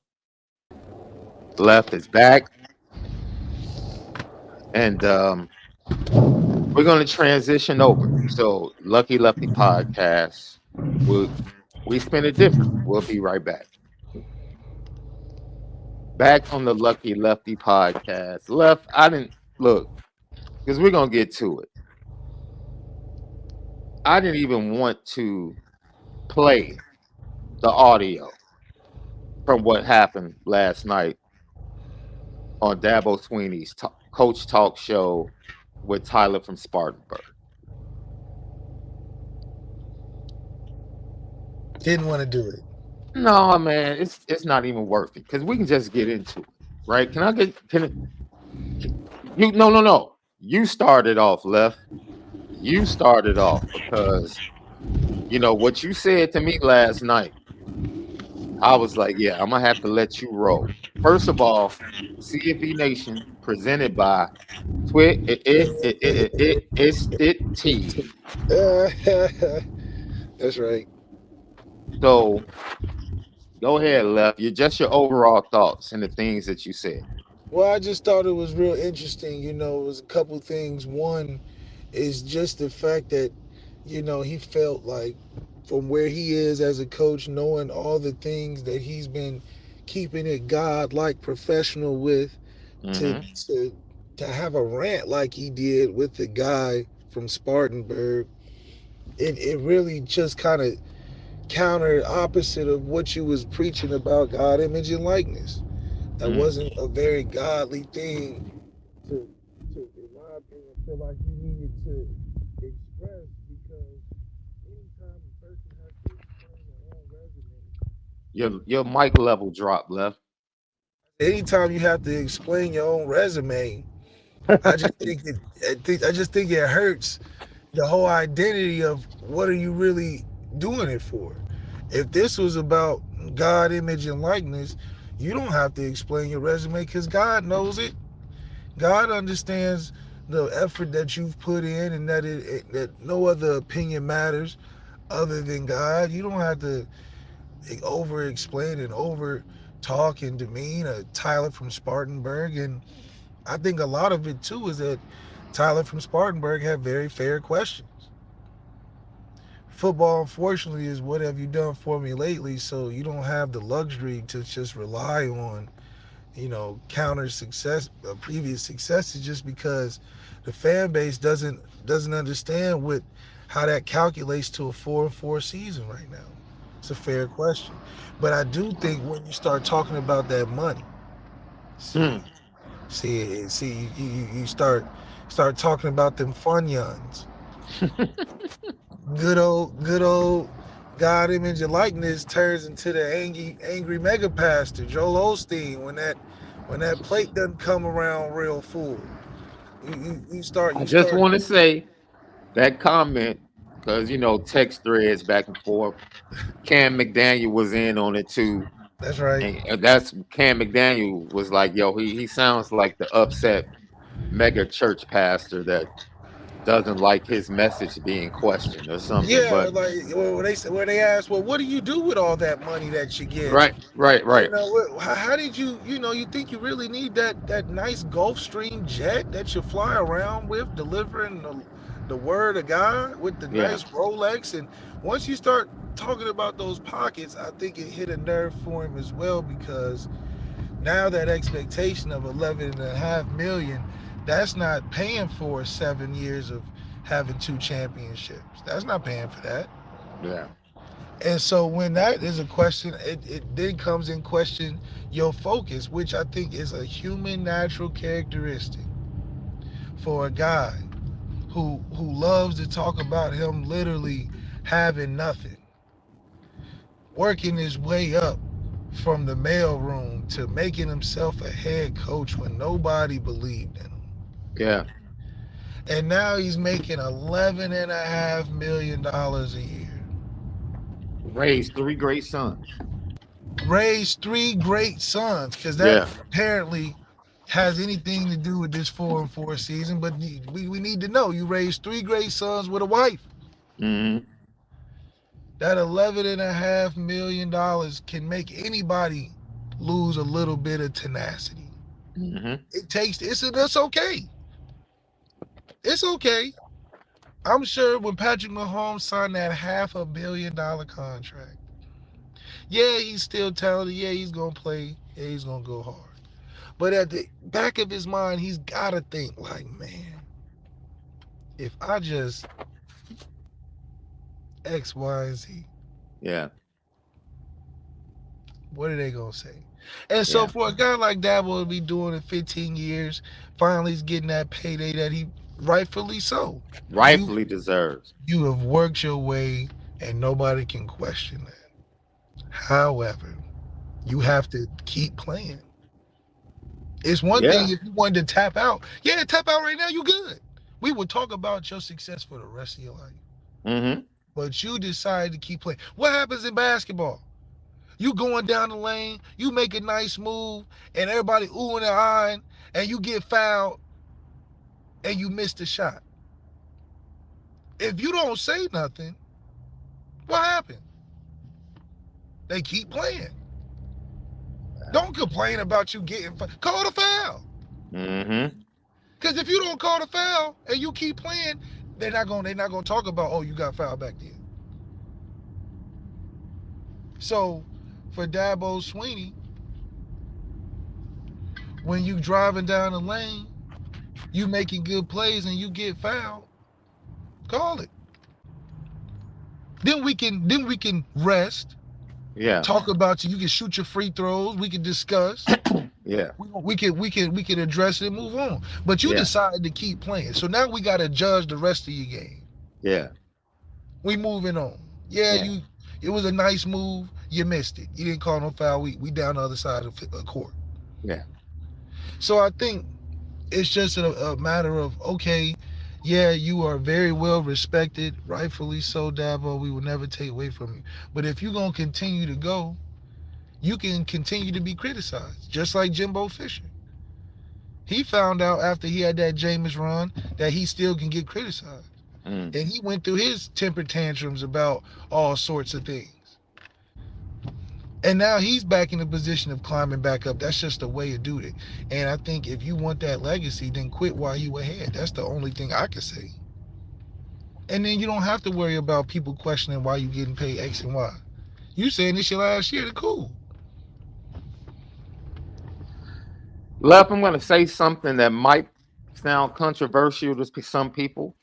Left is back, and we're going to transition over. So Lucky Lefty podcast. We spin it different. We'll be right back. Back on the Lucky Lefty podcast. Left, I didn't look because we're gonna get to it. I didn't even want to play the audio from what happened last night on Dabo Swinney's coach talk show with Tyler from Spartanburg. Didn't want to do it. No, man, it's not even worth it because we can just get into it, right? You no. You started off, Left. You started off because you know what you said to me last night. I was like, yeah, I'm gonna have to let you roll. First of all, CFE Nation presented by Twit it's it T. That's right. So go ahead, Left. You're just your overall thoughts and the things that you said. Well, I just thought it was real interesting. It was a couple things. One is just the fact that, he felt like from where he is as a coach, knowing all the things that he's been keeping it God-like professional with, to Mm-hmm. to to have a rant like he did with the guy from Spartanburg, it really just kind of counter opposite of what you was preaching about God, image, and likeness. That Mm-hmm. wasn't a very godly thing in my opinion, feel like you needed to express, because anytime a person has to explain their own resume, Your mic level drop, Left. anytime you have to explain your own resume, I just think it hurts the whole identity of what are you really doing it for. If this was about God, image, and likeness, you don't have to explain your resume because God knows it. God understands the effort that you've put in, and that no other opinion matters other than God. You don't have to over explain and over talk and demean Tyler from Spartanburg. And I think a lot of it too is that Tyler from Spartanburg had very fair questions. Football, unfortunately, is what have you done for me lately, so you don't have the luxury to just rely on, counter success, previous successes, just because the fan base doesn't understand how that calculates to a 4-4 season right now. It's a fair question, but I do think when you start talking about that money, see, you start talking about them funyuns. Good old God image and likeness turns into the angry mega pastor Joel Osteen when that plate doesn't come around real full. You start. I just want to say that comment because text threads back and forth. Cam McDaniel was in on it too. That's right. And that's Cam McDaniel was like, yo, he sounds like the upset mega church pastor that doesn't like his message being questioned or something. Yeah, but like where they ask, well, what do you do with all that money that you get? Right. How did you think you really need that nice Gulfstream jet that you fly around with, delivering the word of God with the nice Rolex? And once you start talking about those pockets, I think it hit a nerve for him as well, because now that expectation of 11.5 million, that's not paying for 7 years of having 2 championships. That's not paying for that. Yeah. And so when that is a question, it then comes in question your focus, which I think is a human natural characteristic for a guy who loves to talk about him literally having nothing, working his way up from the mailroom to making himself a head coach when nobody believed in him. Yeah. And now he's making $11.5 million a year. Raised 3 great sons. Because that apparently has anything to do with this 4-4 season. But we need to know you raised 3 great sons with a wife. Mm-hmm. That $11.5 million can make anybody lose a little bit of tenacity. Mm-hmm. It's okay. It's okay. I'm sure when Patrick Mahomes signed that $500 million contract, yeah, he's still talented. Yeah, he's going to play. Yeah, he's going to go hard. But at the back of his mind, he's got to think like, man, if I just X, Y, and Z. Yeah. What are they going to say? And so for a guy like Dabo to be doing it 15 years, finally he's getting that payday that he rightfully so. Rightfully deserves. You have worked your way and nobody can question that. However, you have to keep playing. It's one thing if you wanted to tap out. Yeah, tap out right now, you good. We will talk about your success for the rest of your life. Mm-hmm. But you decide to keep playing. What happens in basketball? You going down the lane, you make a nice move, and everybody oohing and eyeing, and you get fouled, and you miss the shot. If you don't say nothing, what happened? They keep playing. Don't complain about you getting fouled. Call the foul. Mm-hmm. Because if you don't call the foul and you keep playing, they're not gonna talk about, oh, you got fouled back then. So for Dabo Swinney, when you driving down the lane, you making good plays and you get fouled, call it. Then we can rest. Yeah. Talk about you can shoot your free throws. We can discuss. Yeah. We can address it and move on. But you decided to keep playing. So now we gotta judge the rest of your game. Yeah. We moving on. It was a nice move. You missed it. You didn't call no foul. We down the other side of the court. Yeah. So I think it's just a matter of, okay, yeah, you are very well respected, rightfully so, Dabo. We will never take away from you. But if you're going to continue to go, you can continue to be criticized, just like Jimbo Fisher. He found out after he had that Jameis run that he still can get criticized. And he went through his temper tantrums about all sorts of things. And now he's back in the position of climbing back up. That's just a way to do it. And I think if you want that legacy, then quit while you ahead. That's the only thing I can say. And then you don't have to worry about people questioning why you getting paid X and Y. You saying this your last year, cool. Left, I'm going to say something that might sound controversial to some people.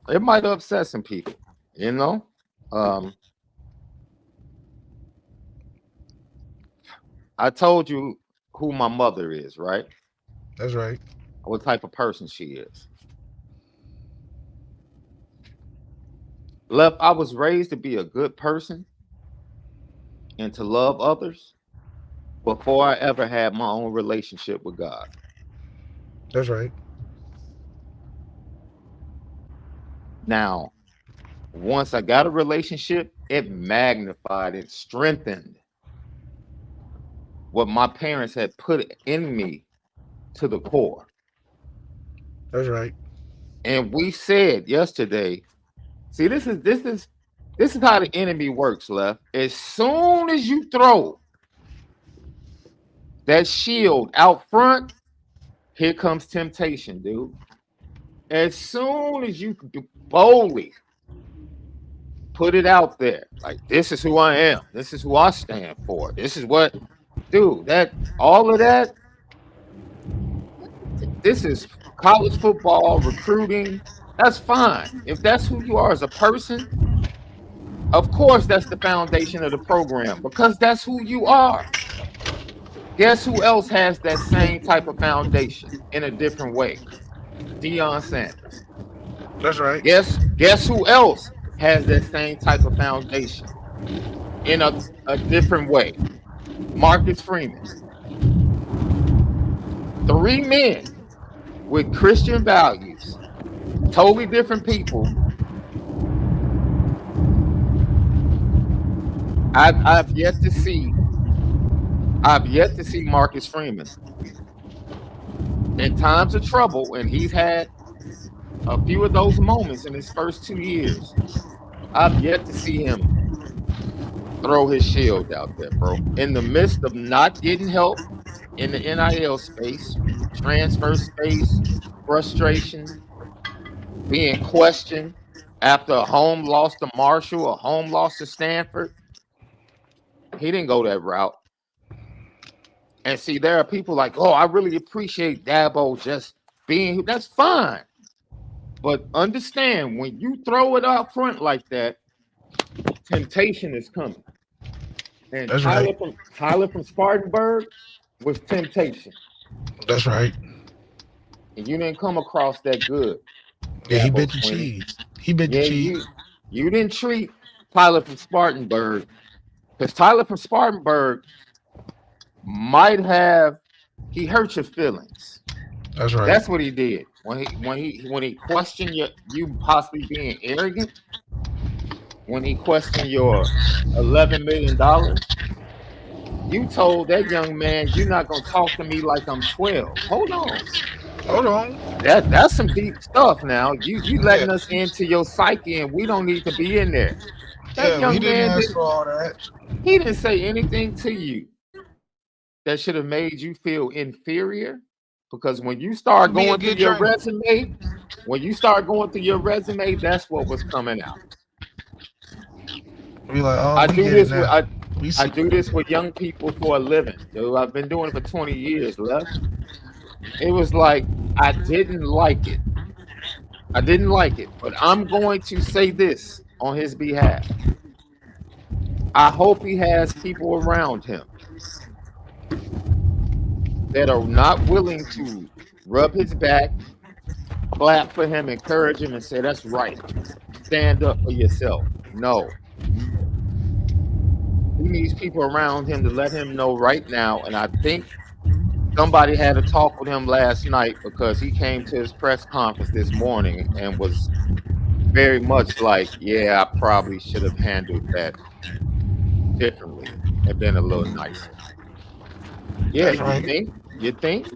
It might upset some people, you know? I told you who my mother is, right? That's right. What type of person she is. Left, I was raised to be a good person and to love others before I ever had my own relationship with God. That's right. Now, once I got a relationship, it magnified, it strengthened what my parents had put in me to the core. That's right. And we said yesterday, see, this is how the enemy works, Left. As soon as you throw that shield out front, here comes temptation, dude. As soon as you boldly put it out there, like, this is who I am, this is who I stand for, this is what, dude, that all of that, this is college football, recruiting, that's fine. If that's who you are as a person, of course that's the foundation of the program, because that's who you are. Guess who else has that same type of foundation in a different way? Deion Sanders. That's right. Guess who else has that same type of foundation in a different way? Marcus Freeman. 3 men with Christian values, totally different people. I've yet to see Marcus Freeman in times of trouble, and he's had a few of those moments in his first 2 years. I've yet to see him throw his shield out there, bro. In the midst of not getting help in the NIL space, transfer space, frustration, being questioned after a home loss to Marshall, a home loss to Stanford, he didn't go that route. And see, there are people like, oh, I really appreciate Dabo just being, that's fine. But understand, when you throw it out front like that, temptation is coming. And That's Tyler from Spartanburg was temptation. That's right. And you didn't come across that good. Yeah, he Dabo bit the Swinney. cheese. He bit the cheese. You didn't treat Tyler from Spartanburg, because Tyler from Spartanburg might have, he hurt your feelings. That's right. That's what he did. When he questioned you possibly being arrogant, when he questioned your $11 million, you told that young man, you're not gonna talk to me like I'm 12. Hold on. That's some deep stuff now. You letting us into your psyche, and we don't need to be in there. That young man ask for all that. He didn't say anything to you that should have made you feel inferior. Because when you start going through your resume, that's what was coming out. Be like, oh, I do this with young people for a living, dude. I've been doing it for 20 years, Left. It was like, I didn't like it, but I'm going to say this on his behalf. I hope he has people around him that are not willing to rub his back, clap for him, encourage him, and say, that's right, stand up for yourself. No. He needs people around him to let him know right now, and I think somebody had a talk with him last night, because he came to his press conference this morning and was very much like, yeah, I probably should have handled that differently and been a little nicer. Yeah, you think?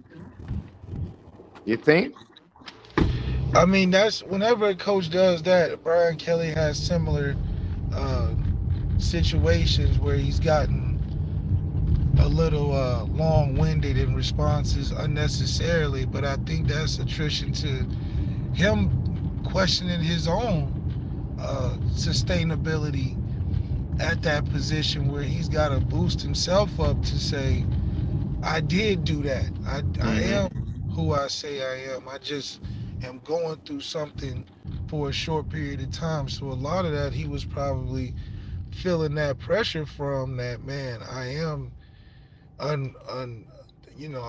I mean, that's whenever a coach does that. Brian Kelly has similar situations where he's gotten little long-winded in responses unnecessarily, but I think that's attrition to him questioning his own sustainability at that position, where he's got to boost himself up to say, I did do that. I am who I say I am. I just am going through something for a short period of time. So a lot of that, he was probably feeling that pressure from that. Man, I am I'm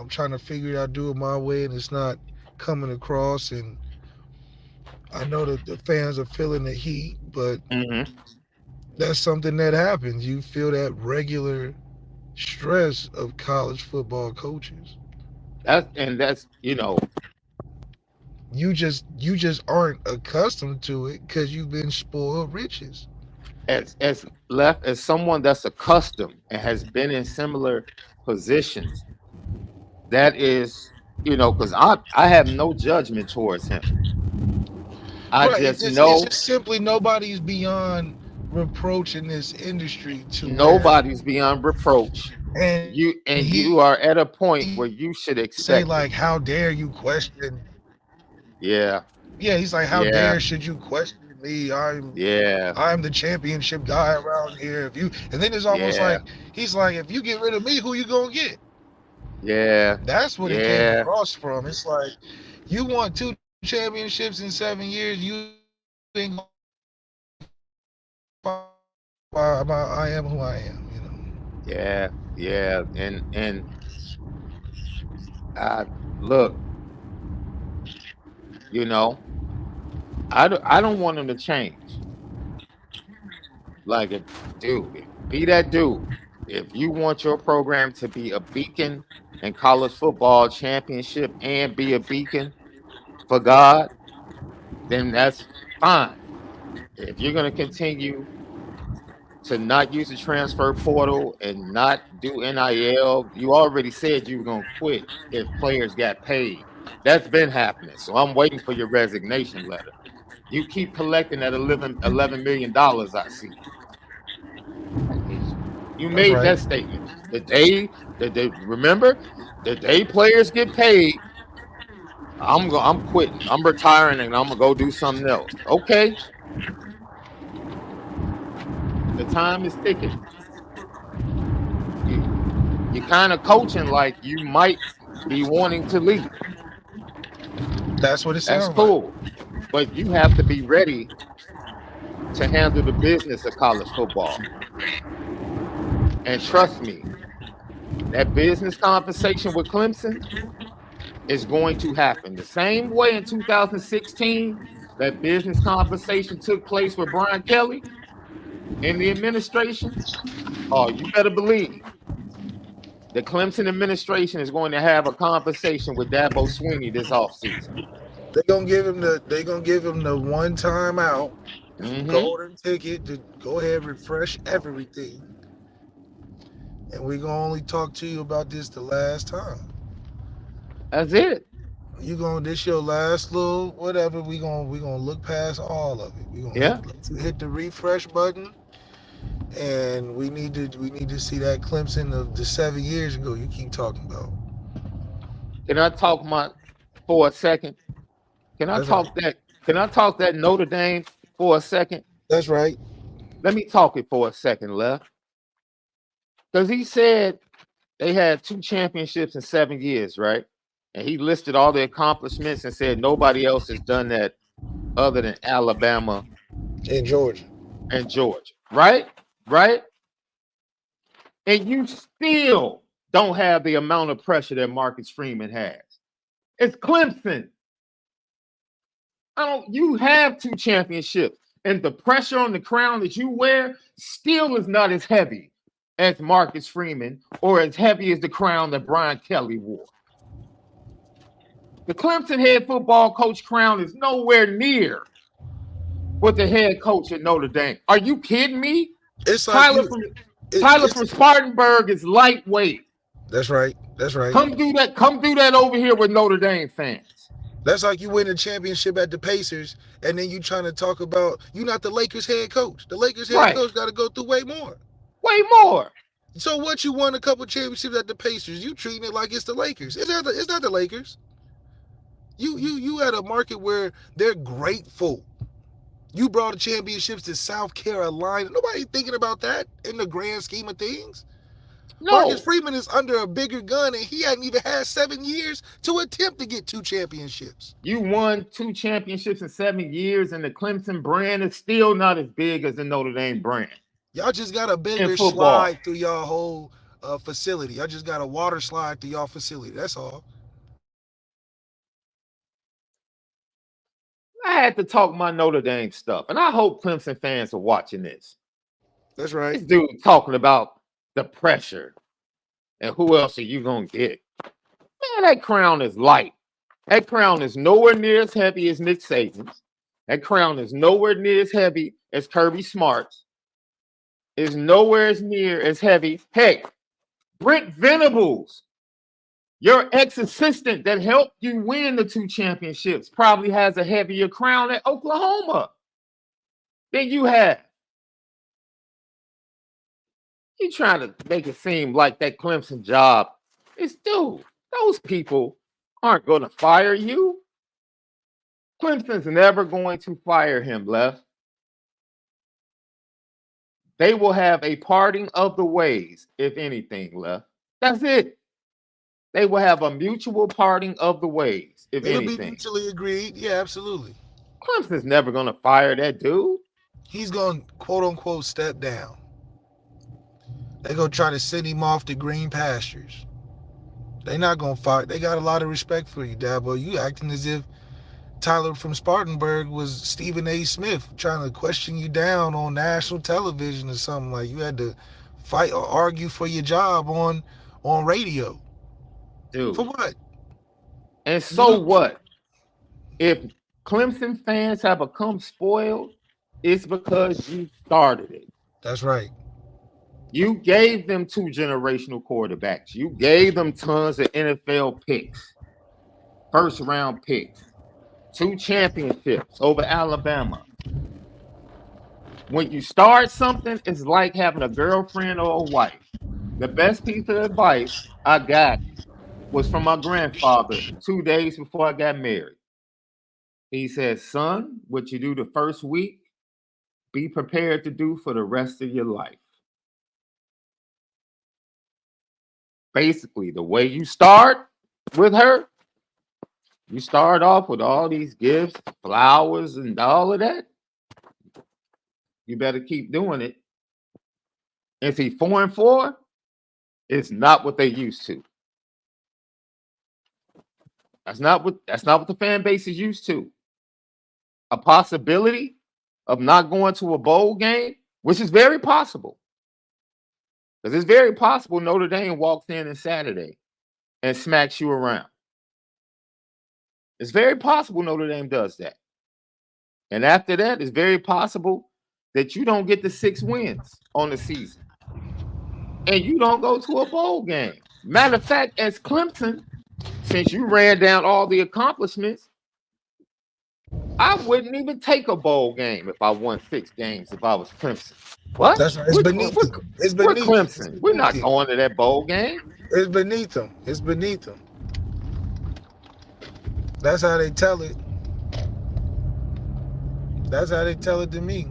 trying to figure it out, do it my way, and it's not coming across. And I know that the fans are feeling the heat, but that's something that happens. You feel that regular stress of college football coaches. That's You just aren't accustomed to it because you've been spoiled riches. as someone that's accustomed and has been in similar positions. That is, because I have no judgment towards him. I Right. just It's know just simply nobody's beyond reproach in this industry to where, nobody's beyond reproach. and he You are at a point where you should say like, expect it. how dare you question? Yeah, Yeah, he's like, how yeah, dare should you question me? yeah, I'm the championship guy around here. If you, and then it's almost yeah, like he's like, if you get rid of me, who you gonna get? yeah, That's what it came yeah, across from. It's like, you want 2 championships in 7 years, you ain't gonna about I am who I am. yeah, yeah. And I look, you know, I don't want him to change. Like, be that dude. If you want your program to be a beacon in college football championship and be a beacon for God, then that's fine. If you're going to continue to not use the transfer portal and not do NIL, you already said you were going to quit if players got paid. That's been happening. So I'm waiting for your resignation letter. You keep collecting that $11 million I see. You That's made right. that statement. Remember, the day players get paid, I'm quitting. I'm retiring and I'm gonna go do something else. Okay. The time is ticking. You kind of coaching like you might be wanting to leave. That's what it That's sounds like. cool. But you have to be ready to handle the business of college football. And trust me, that business conversation with Clemson is going to happen. The same way in 2016, that business conversation took place with Brian Kelly in the administration. Oh, you better believe the Clemson administration is going to have a conversation with Dabo Swinney this offseason. They're gonna give him the one time out, golden ticket to go ahead and refresh everything. And we're gonna only talk to you about this the last time. That's it. This your last little whatever. We gonna look past all of it. We gonna Yeah. hit the refresh button, and we need to see that Clemson of the 7 years ago you keep talking about. Can I talk for a second? Can I That's right. talk that? Can I talk that Notre Dame for a second? That's right. Let me talk it for a second, Left. Because he said they had 2 championships in 7 years, right? And he listed all the accomplishments and said nobody else has done that other than Alabama In Georgia. and Georgia, right? Right? And you still don't have the amount of pressure that Marcus Freeman has. It's Clemson. You have 2 championships, and the pressure on the crown that you wear still is not as heavy as Marcus Freeman or as heavy as the crown that Brian Kelly wore. The Clemson head football coach crown is nowhere near what the head coach at Notre Dame. Are you kidding me? It's like Tyler from Spartanburg is lightweight. That's right. That's right. Come do that over here with Notre Dame fans. That's like you win a championship at the Pacers, and then you trying to talk about you're not the Lakers head coach. The Lakers head coach got to go through way more. Way more. So what? You won a couple championships at the Pacers. You treating it like it's the Lakers. It's not the Lakers. You at a market where they're grateful. You brought the championships to South Carolina. Nobody thinking about that in the grand scheme of things. No. Marcus Freeman is under a bigger gun, and he hadn't even had 7 years to attempt to get 2 championships. You won 2 championships in 7 years, and the Clemson brand is still not as big as the Notre Dame brand. Y'all just got a bigger slide through y'all whole facility. Y'all just got a water slide through y'all facility. That's all. I had to talk my Notre Dame stuff, and I hope Clemson fans are watching this. That's right. This dude talking about the pressure and who else are you going to get? Man, that crown is light. That crown is nowhere near as heavy as Nick Saban's. That crown is nowhere near as heavy as Kirby Smart's. Is nowhere near as heavy. Hey, Brent Venables, your ex-assistant that helped you win the 2 championships, probably has a heavier crown at Oklahoma than you have. You trying to make it seem like that Clemson job is, dude, those people aren't going to fire you. Clemson's never going to fire him, Left. They will have a parting of the ways, if anything, Left. That's it. They will have a mutual parting of the ways, if anything. It'll be mutually agreed. Yeah, absolutely. Clemson's never going to fire that dude. He's going to, quote unquote, step down. They're going to try to send him off to green pastures. They're not going to fight. They got a lot of respect for you, Dabo. You acting as if Tyler from Spartanburg was Stephen A. Smith trying to question you down on national television or something. Like you had to fight or argue for your job on radio. Dude. For what? And so what? If Clemson fans have become spoiled, it's because you started it. That's right. You gave them 2 generational quarterbacks. You gave them tons of NFL picks, first-round picks, 2 championships over Alabama. When you start something, it's like having a girlfriend or a wife. The best piece of advice I got was from my grandfather 2 days before I got married. He said, son, what you do the first week, be prepared to do for the rest of your life. Basically, the way you start with her, you start off with all these gifts, flowers, and all of that. You better keep doing it. And see, 4-4 is not what they used to. That's not what the fan base is used to. A possibility of not going to a bowl game, which is very possible. Because it's very possible Notre Dame walks in on Saturday and smacks you around. It's very possible Notre Dame does that. And after that, it's very possible that you don't get the 6 wins on the season. And you don't go to a bowl game. Matter of fact, as Clemson, since you ran down all the accomplishments, I wouldn't even take a bowl game if I won 6 games if I was Clemson. What? That's right. It's beneath them. It's beneath we're Clemson. We're not going to that bowl game. It's beneath them. It's beneath them. That's how they tell it. That's how they tell it to me.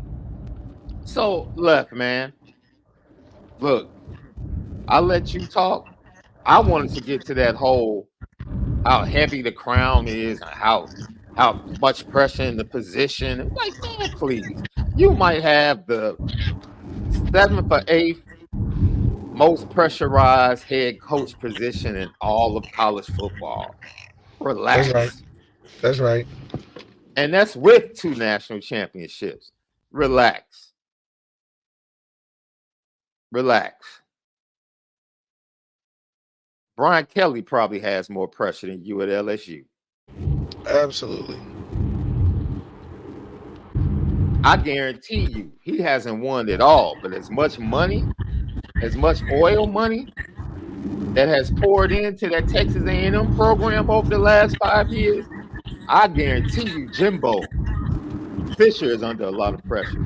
So, Left, man. Look, I'll let you talk. I wanted to get to that whole how heavy the crown is and how much pressure in the position. Like, man, please. You might have the 7th or 8th most pressurized head coach position in all of college football. Relax. That's right. That's right. And that's with 2 national championships. Relax. Relax. Brian Kelly probably has more pressure than you at LSU. Absolutely. I guarantee you, he hasn't won it all, but as much money, as much oil money that has poured into that Texas A&M program over the last 5 years, I guarantee you, Jimbo Fisher is under a lot of pressure.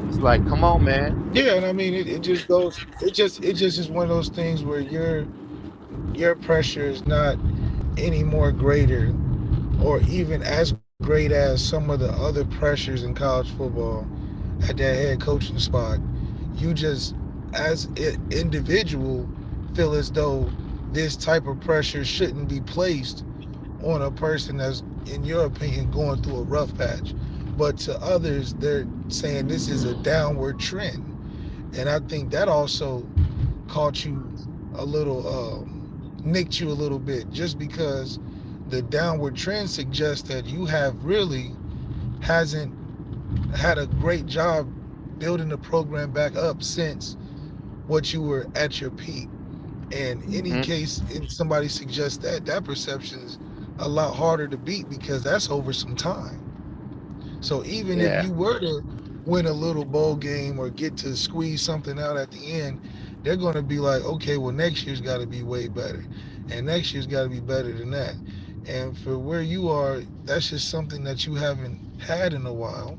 It's like, come on, man. Yeah, and I mean it just goes. It just is one of those things where your pressure is not any more greater or even as great as some of the other pressures in college football at that head coaching spot. You just, as an individual, feel as though this type of pressure shouldn't be placed on a person that's, in your opinion, going through a rough patch. But to others, they're saying this is a downward trend. And I think that also caught you a little, nicked you a little bit, just because the downward trend suggests that you have really hasn't had a great job building the program back up since what you were at your peak. And any Hmm. case, if somebody suggests that, that perception is a lot harder to beat because that's over some time. So even if Yeah, you were to win a little bowl game or get to squeeze something out at the end, they're going to be like, okay, well, next year's got to be way better. And next year's got to be better than that. And for where you are, that's just something that you haven't had in a while.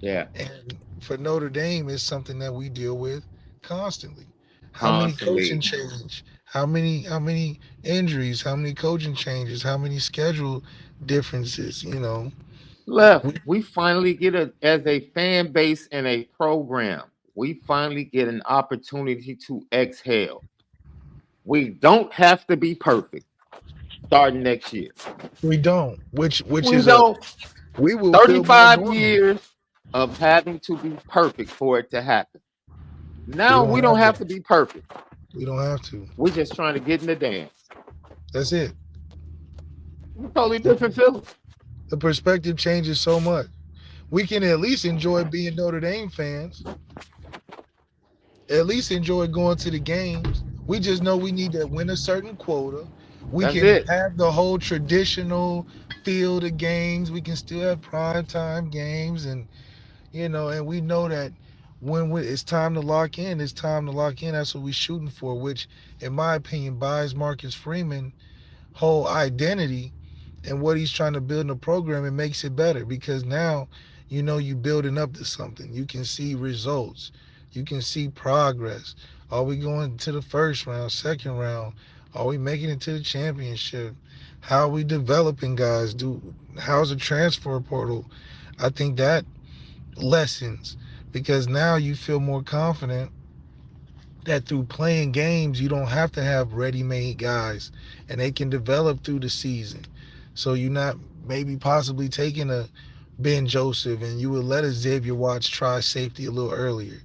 yeah, And for Notre Dame, it's something that we deal with constantly. How many coaching constantly. change? How many injuries? How many coaching changes? How many schedule differences? Left, We, we finally get as a fan base and a program, we finally get an opportunity to exhale. We don't have to be perfect starting next year. we don't. Which We is a don't. we will feel more 35 normal. years of having to be perfect for it to happen. We Now don't we don't have have to that. be perfect. We don't have to. We're just trying to get in the dance. That's it. Totally different feeling. The perspective changes so much. We can at least enjoy being Notre Dame fans. At least enjoy going to the games. We just know we need to win a certain quota. We That's can it. have the whole traditional field of games. We can still have prime time games, and we know that when it's time to lock in, it's time to lock in. That's what we're shooting for, which, in my opinion, buys Marcus Freeman whole identity and what he's trying to build in the program. It makes it better because now you building up to something. You can see results. You can see progress. Are we going to the first round, second round? Are we making it to the championship? How are we developing guys? How's the transfer portal? I think that lessons, because now you feel more confident that through playing games, you don't have to have ready-made guys, and they can develop through the season. So you're not maybe possibly taking a Ben Joseph, and you would let a Xavier Watts try safety a little earlier,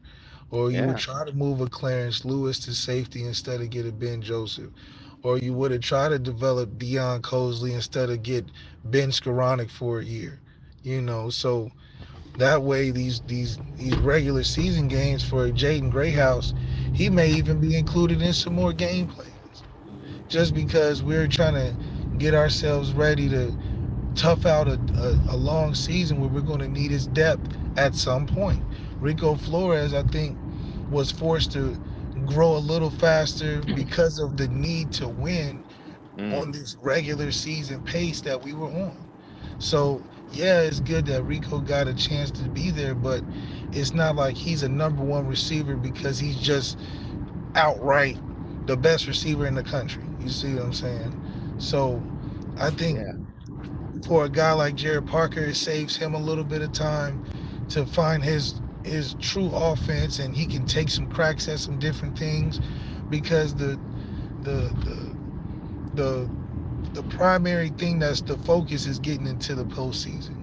or you would Yeah. try to move a Clarence Lewis to safety instead of get a Ben Joseph, or you would have tried to develop Deion Cosley instead of get Ben Skoranek for a year. So that way, these regular season games for Jaden Grayhouse, he may even be included in some more game plans. Just because we're trying to get ourselves ready to tough out a long season where we're going to need his depth at some point. Rico Flores, I think, was forced to grow a little faster because of the need to win Mm. on this regular season pace that we were on. So yeah, it's good that Rico got a chance to be there, but it's not like he's a number one receiver because he's just outright the best receiver in the country. You see what I'm saying? So I think Yeah. for a guy like Jared Parker, it saves him a little bit of time to find his true offense, and he can take some cracks at some different things because the the the the primary thing that's the focus is getting into the postseason.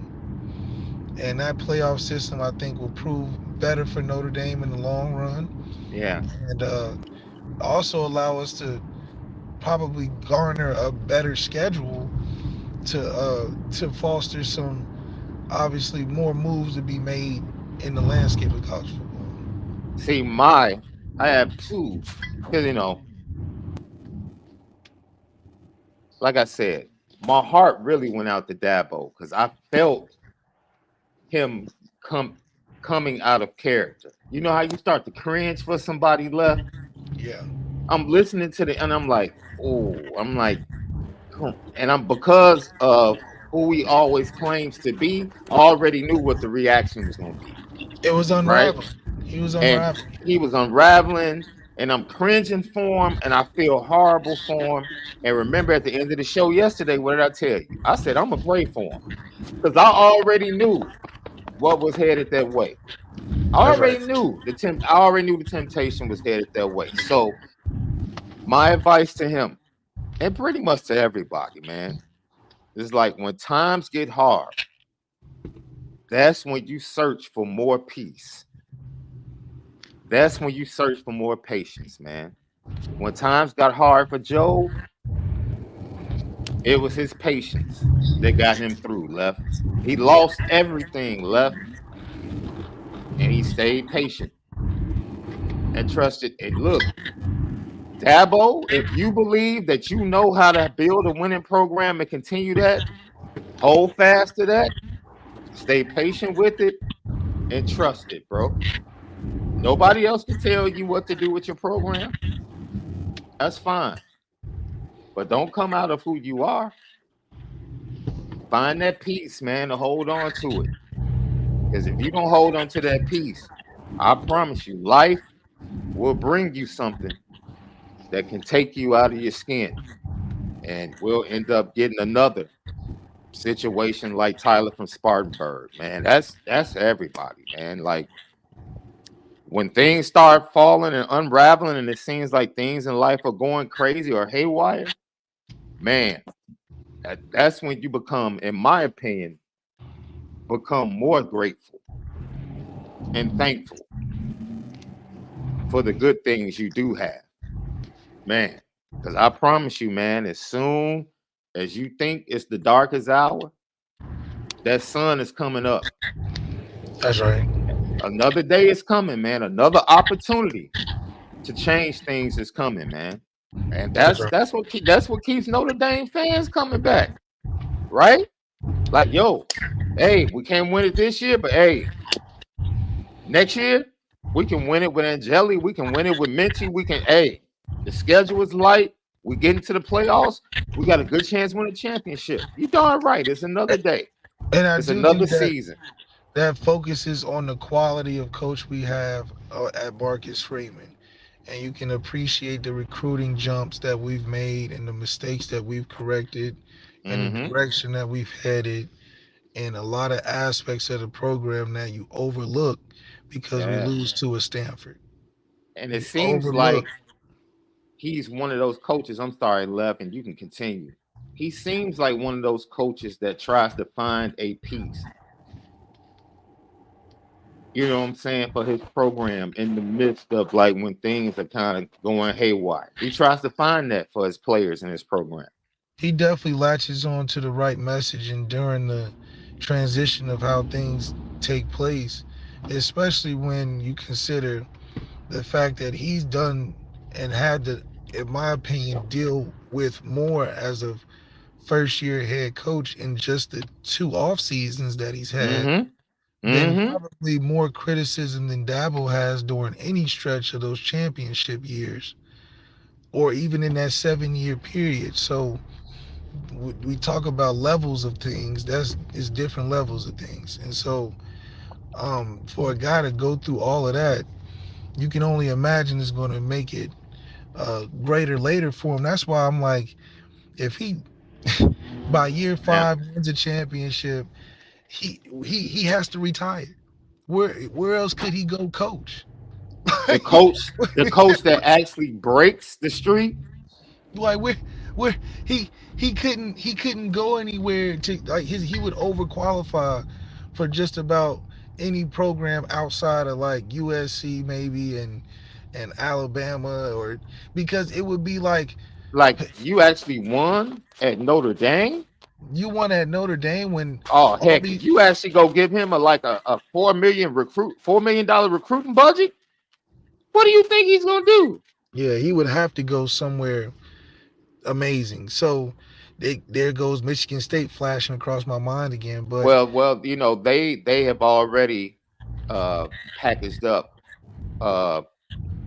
And that playoff system, I think, will prove better for Notre Dame in the long run, Yeah. and also allow us to probably garner a better schedule to foster some, obviously, more moves to be made in the landscape of college football. See, I have two. Because, like I said, my heart really went out to Dabo because I felt him come coming out of character. You know how you start to cringe for somebody left? Yeah, I'm listening to the and I'm like, oh, I'm like, and I'm because of who he always claims to be, I already knew what the reaction was gonna be, it was right? unraveling. He was and unraveling. he was unraveling, and I'm cringing for him, and I feel horrible for him. And remember, at the end of the show yesterday, what did I tell you? I said I'm gonna pray for him because I already knew what was headed that way. I That's already right. knew I already knew the temptation was headed that way. So my advice to him, and pretty much to everybody, man, is like when times get hard, that's when you search for more peace. That's when you search for more patience, man. When times got hard for Joe, it was his patience that got him through, Left. He lost everything, Left, and he stayed patient and trusted. And look, Dabo, if you believe that you know how to build a winning program and continue that, hold fast to that, stay patient with it, and trust it, bro. Nobody else can tell you what to do with your program. That's fine. But don't come out of who you are. Find that peace, man, to hold on to it. Because if you don't hold on to that peace, I promise you, life will bring you something that can take you out of your skin. And we'll end up getting another situation like Tyler from Spartanburg, man. That's everybody, man. Like when things start falling and unraveling and it seems like things in life are going crazy or haywire, man, that's when you become, in my opinion, become more grateful and thankful for the good things you do have, man. Because I promise you, man, as soon as you think it's the darkest hour, that sun is coming up. That's right. Another day is coming, man. Another opportunity to change things is coming, man. And That's right. that's what keeps Notre Dame fans coming back, right? Like, yo, hey, we can't win it this year, but hey, next year we can win it with Angeli. We can win it with Minchie. We can, hey, the schedule is light. We get into the playoffs. We got a good chance to win a championship. You darn right. It's another day. And I It's do another think that season. that focuses on the quality of coach we have at Marcus Freeman. And you can appreciate the recruiting jumps that we've made and the mistakes that we've corrected and the Mm-hmm. direction that we've headed and a lot of aspects of the program that you overlook because we Yeah. lose to a Stanford. And it You seems overlook. like he's one of those coaches. I'm sorry, Lev, and you can continue. He seems like one of those coaches that tries to find a piece. You know what I'm saying, for his program in the midst of like when things are kind of going haywire. He tries to find that for his players in his program. He definitely latches on to the right message and during the transition of how things take place, especially when you consider the fact that he's done and had to, in my opinion, deal with more as a first year head coach in just the two off seasons that he's had Mm-hmm. than Mm-hmm. probably more criticism than Dabo has during any stretch of those championship years or even in that 7 year period. So we talk about levels of things. That's is different levels of things. And so for a guy to go through all of that, you can only imagine it's going to make it greater later for him. That's why I'm like, if he by year Now, 5 wins a championship, he has to retire. Where else could he go coach? the coach that actually breaks the streak. Like where he couldn't go anywhere to like he would overqualify for just about any program outside of like USC maybe and Alabama or because it would be like Like you actually won at Notre Dame. you won at Notre Dame when Oh all heck, these you actually go give him a $4 million recruiting budget. What do you think he's gonna do? yeah he would have to go somewhere amazing. So there goes Michigan State flashing across my mind again. But Well, they have already packaged up. Uh,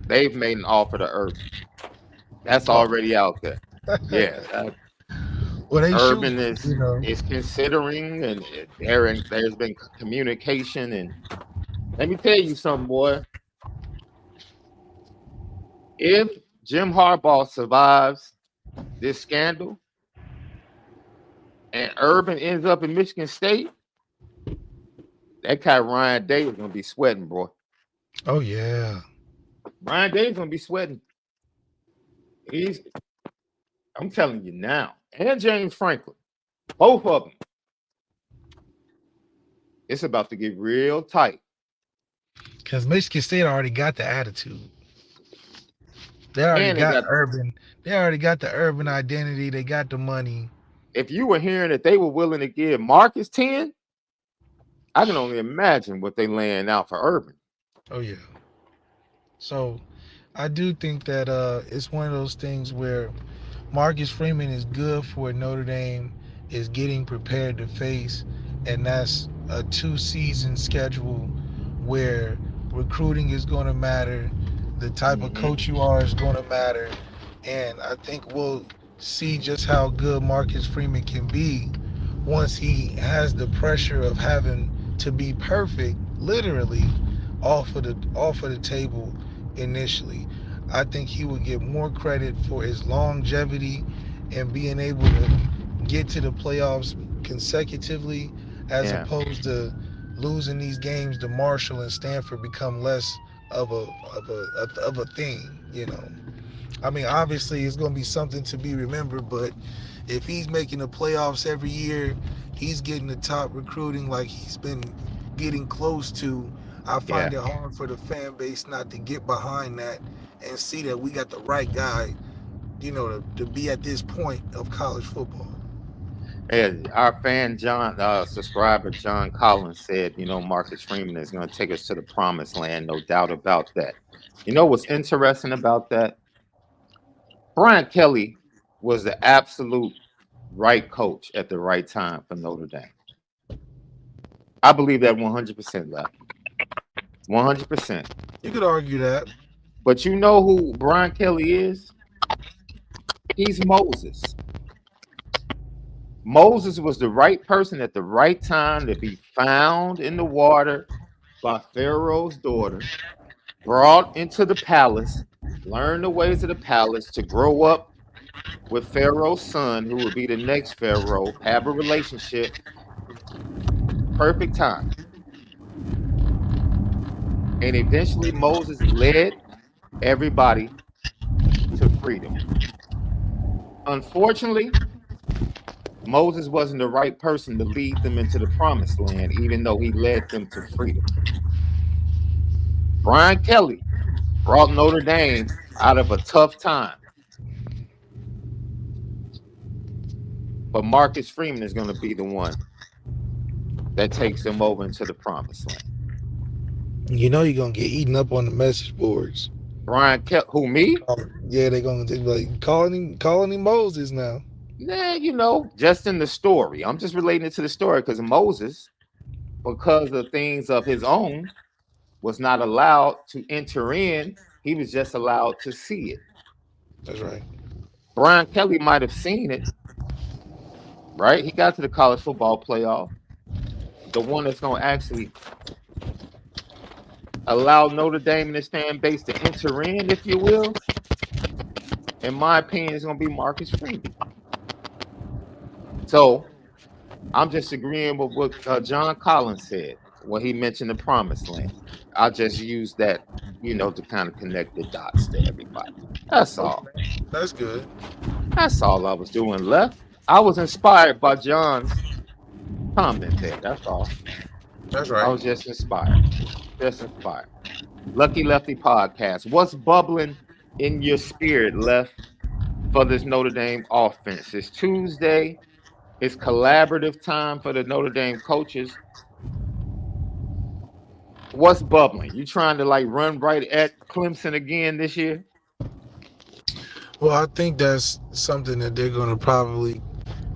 they've made an offer to Urban. That's oh, already out there. Yeah, well they shoot, Urban you know. is considering, and there's been communication. And let me tell you something, boy. If Jim Harbaugh survives this scandal and Urban ends up in Michigan State, that guy Ryan Day is gonna be sweating, bro. Oh yeah. Ryan Day is gonna be sweating. I'm telling you now, and James Franklin, both of them. It's about to get real tight. Because Michigan State already got the attitude. They already got Urban. They already got the Urban identity. They got the money. If you were hearing that they were willing to give Marcus 10, I can only imagine what they laying out for Urban. Oh yeah. So I do think that it's one of those things where Marcus Freeman is good for Notre Dame is getting prepared to face, and that's a 2-season schedule where recruiting is going to matter, the type of coach you are is going to matter, and I think we'll see just how good Marcus Freeman can be once he has the pressure of having to be perfect, literally, off of the table initially. I think he would get more credit for his longevity and being able to get to the playoffs consecutively, as opposed to losing these games to Marshall and Stanford become less of a thing, you know. I mean, obviously it's going to be something to be remembered, but if he's making the playoffs every year, he's getting the top recruiting like he's been getting close to. I find it hard for the fan base not to get behind that and see that we got the right guy, you know, to be at this point of college football. And our fan subscriber John Collins said, you know, Marcus Freeman is going to take us to the promised land, no doubt about that. You know what's interesting about that? Brian Kelly was the absolute right coach at the right time for Notre Dame. I believe that 100%, Left. 100%. You could argue that. But you know who Brian Kelly is? He's Moses. Moses was the right person at the right time to be found in the water by Pharaoh's daughter, brought into the palace, learn the ways of the palace, to grow up with Pharaoh's son, who would be the next Pharaoh, have a relationship. Perfect time. And eventually Moses led everybody to freedom. Unfortunately, Moses wasn't the right person to lead them into the promised land, even though he led them to freedom. Brian Kelly brought Notre Dame out of a tough time. But Marcus Freeman is going to be the one that takes them over into the promised land. You know you're going to get eaten up on the message boards. Brian Kelly, who, me? Yeah, they're going to be like calling him Moses now. Yeah, you know, just in the story. I'm just relating it to the story because Moses, because of things of his own, was not allowed to enter in. He was just allowed to see it. That's right. Brian Kelly might have seen it, right? He got to the college football playoff. The one that's going to actually allow Notre Dame and his fan base to enter in, if you will, in my opinion, is going to be Marcus Freeman. So I'm just agreeing with what John Collins said when he mentioned the promised land. I just use that, you know, to kind of connect the dots to everybody. That's all. That's good. That's all I was doing, Left. I was inspired by John's comment there. That's all. That's right. I was just inspired. Just inspired. Lucky Lefty podcast. What's bubbling in your spirit, Left, for this Notre Dame offense? It's Tuesday. It's collaborative time for the Notre Dame coaches. What's bubbling? You trying to like run right at Clemson again this year? Well, I think that's something that they're going to probably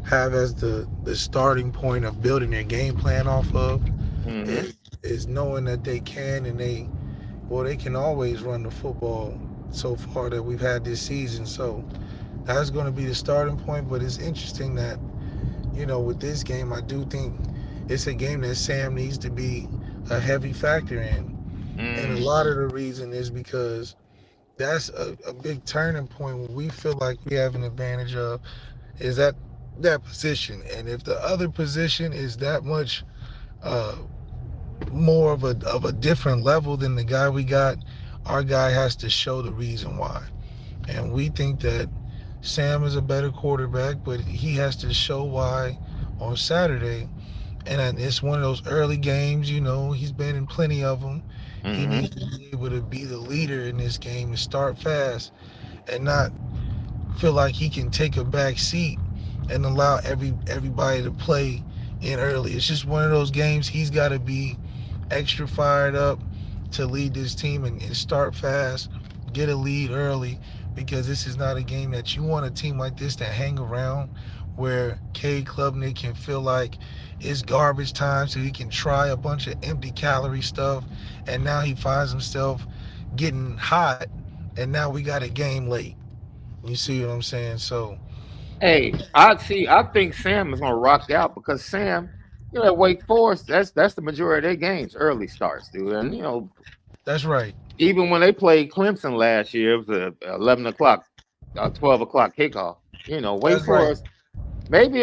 have as the starting point of building their game plan off of. Is knowing that they can and they can always run the football so far that we've had this season. So that's going to be the starting point. But it's interesting that, you know, with this game, I do think it's a game that Sam needs to be a heavy factor in. And a lot of the reason is because that's a big turning point when we feel like we have an advantage of is that position. And if the other position is that much uh, more of a different level than the guy we got, our guy has to show the reason why. And we think that Sam is a better quarterback, but he has to show why on Saturday. And it's one of those early games, you know, he's been in plenty of them. He Mm-hmm. needs to be able to be the leader in this game and start fast and not feel like he can take a back seat and allow everybody to play in early. It's just one of those games he's got to be extra fired up to lead this team and start fast, get a lead early, because this is not a game that you want a team like this to hang around where Cade Klubnik can feel like it's garbage time so he can try a bunch of empty calorie stuff, and now he finds himself getting hot, and now we got a game late. You see what I'm saying? So Hey, I think Sam is gonna rock out because Sam, you know, at Wake Forest, that's the majority of their games, early starts, dude. And you know, that's right. even when they played Clemson last year, it was a 11 o'clock, 12 o'clock kickoff. You know, Wake That's right. Forest, maybe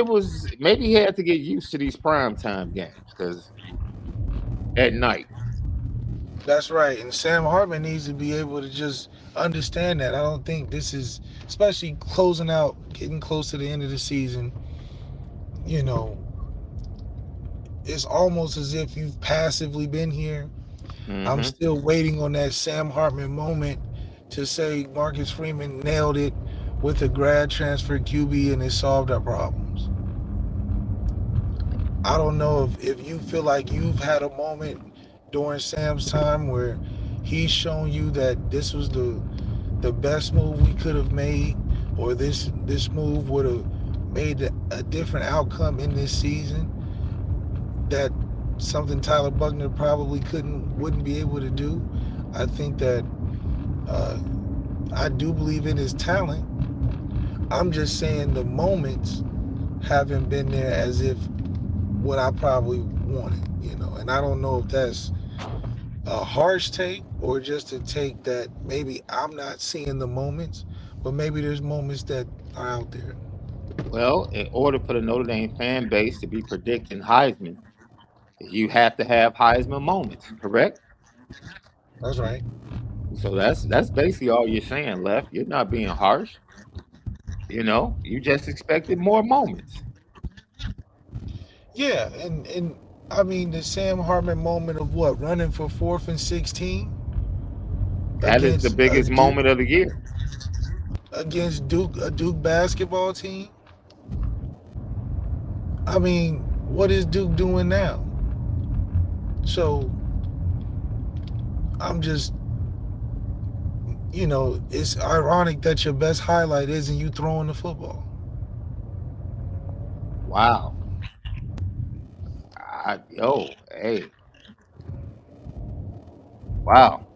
he had to get used to these prime time games because at night. That's right. And Sam Hartman needs to be able to just understand that. I don't think this is, especially closing out, getting close to the end of the season, you know, it's almost as if you've passively been here. I'm Mm-hmm. still waiting on that Sam Hartman moment to say Marcus Freeman nailed it with a grad transfer QB and it solved our problems. I don't know if you feel like you've had a moment during Sam's time where he's shown you that this was the best move we could have made, or this move would have made a different outcome in this season, that something Tyler Buckner probably wouldn't be able to do. I think that uh, I do believe in his talent. I'm just saying the moments haven't been there as if what I probably wanted, you know. And I don't know if that's a harsh take or just a take that maybe I'm not seeing the moments, but maybe there's moments that are out there. Well, in order for the Notre Dame fan base to be predicting Heisman, you have to have Heisman moments, correct? That's right. So that's basically all you're saying, Left. You're not being harsh. You know, you just expected more moments. Yeah, and I mean the Sam Hartman moment of what, running for 4th and 16 That is the against biggest moment of the year. Duke, a Duke basketball team. I mean, what is Duke doing now? So I'm just, you know, it's ironic that your best highlight isn't you throwing the football. Wow. Hey, wow.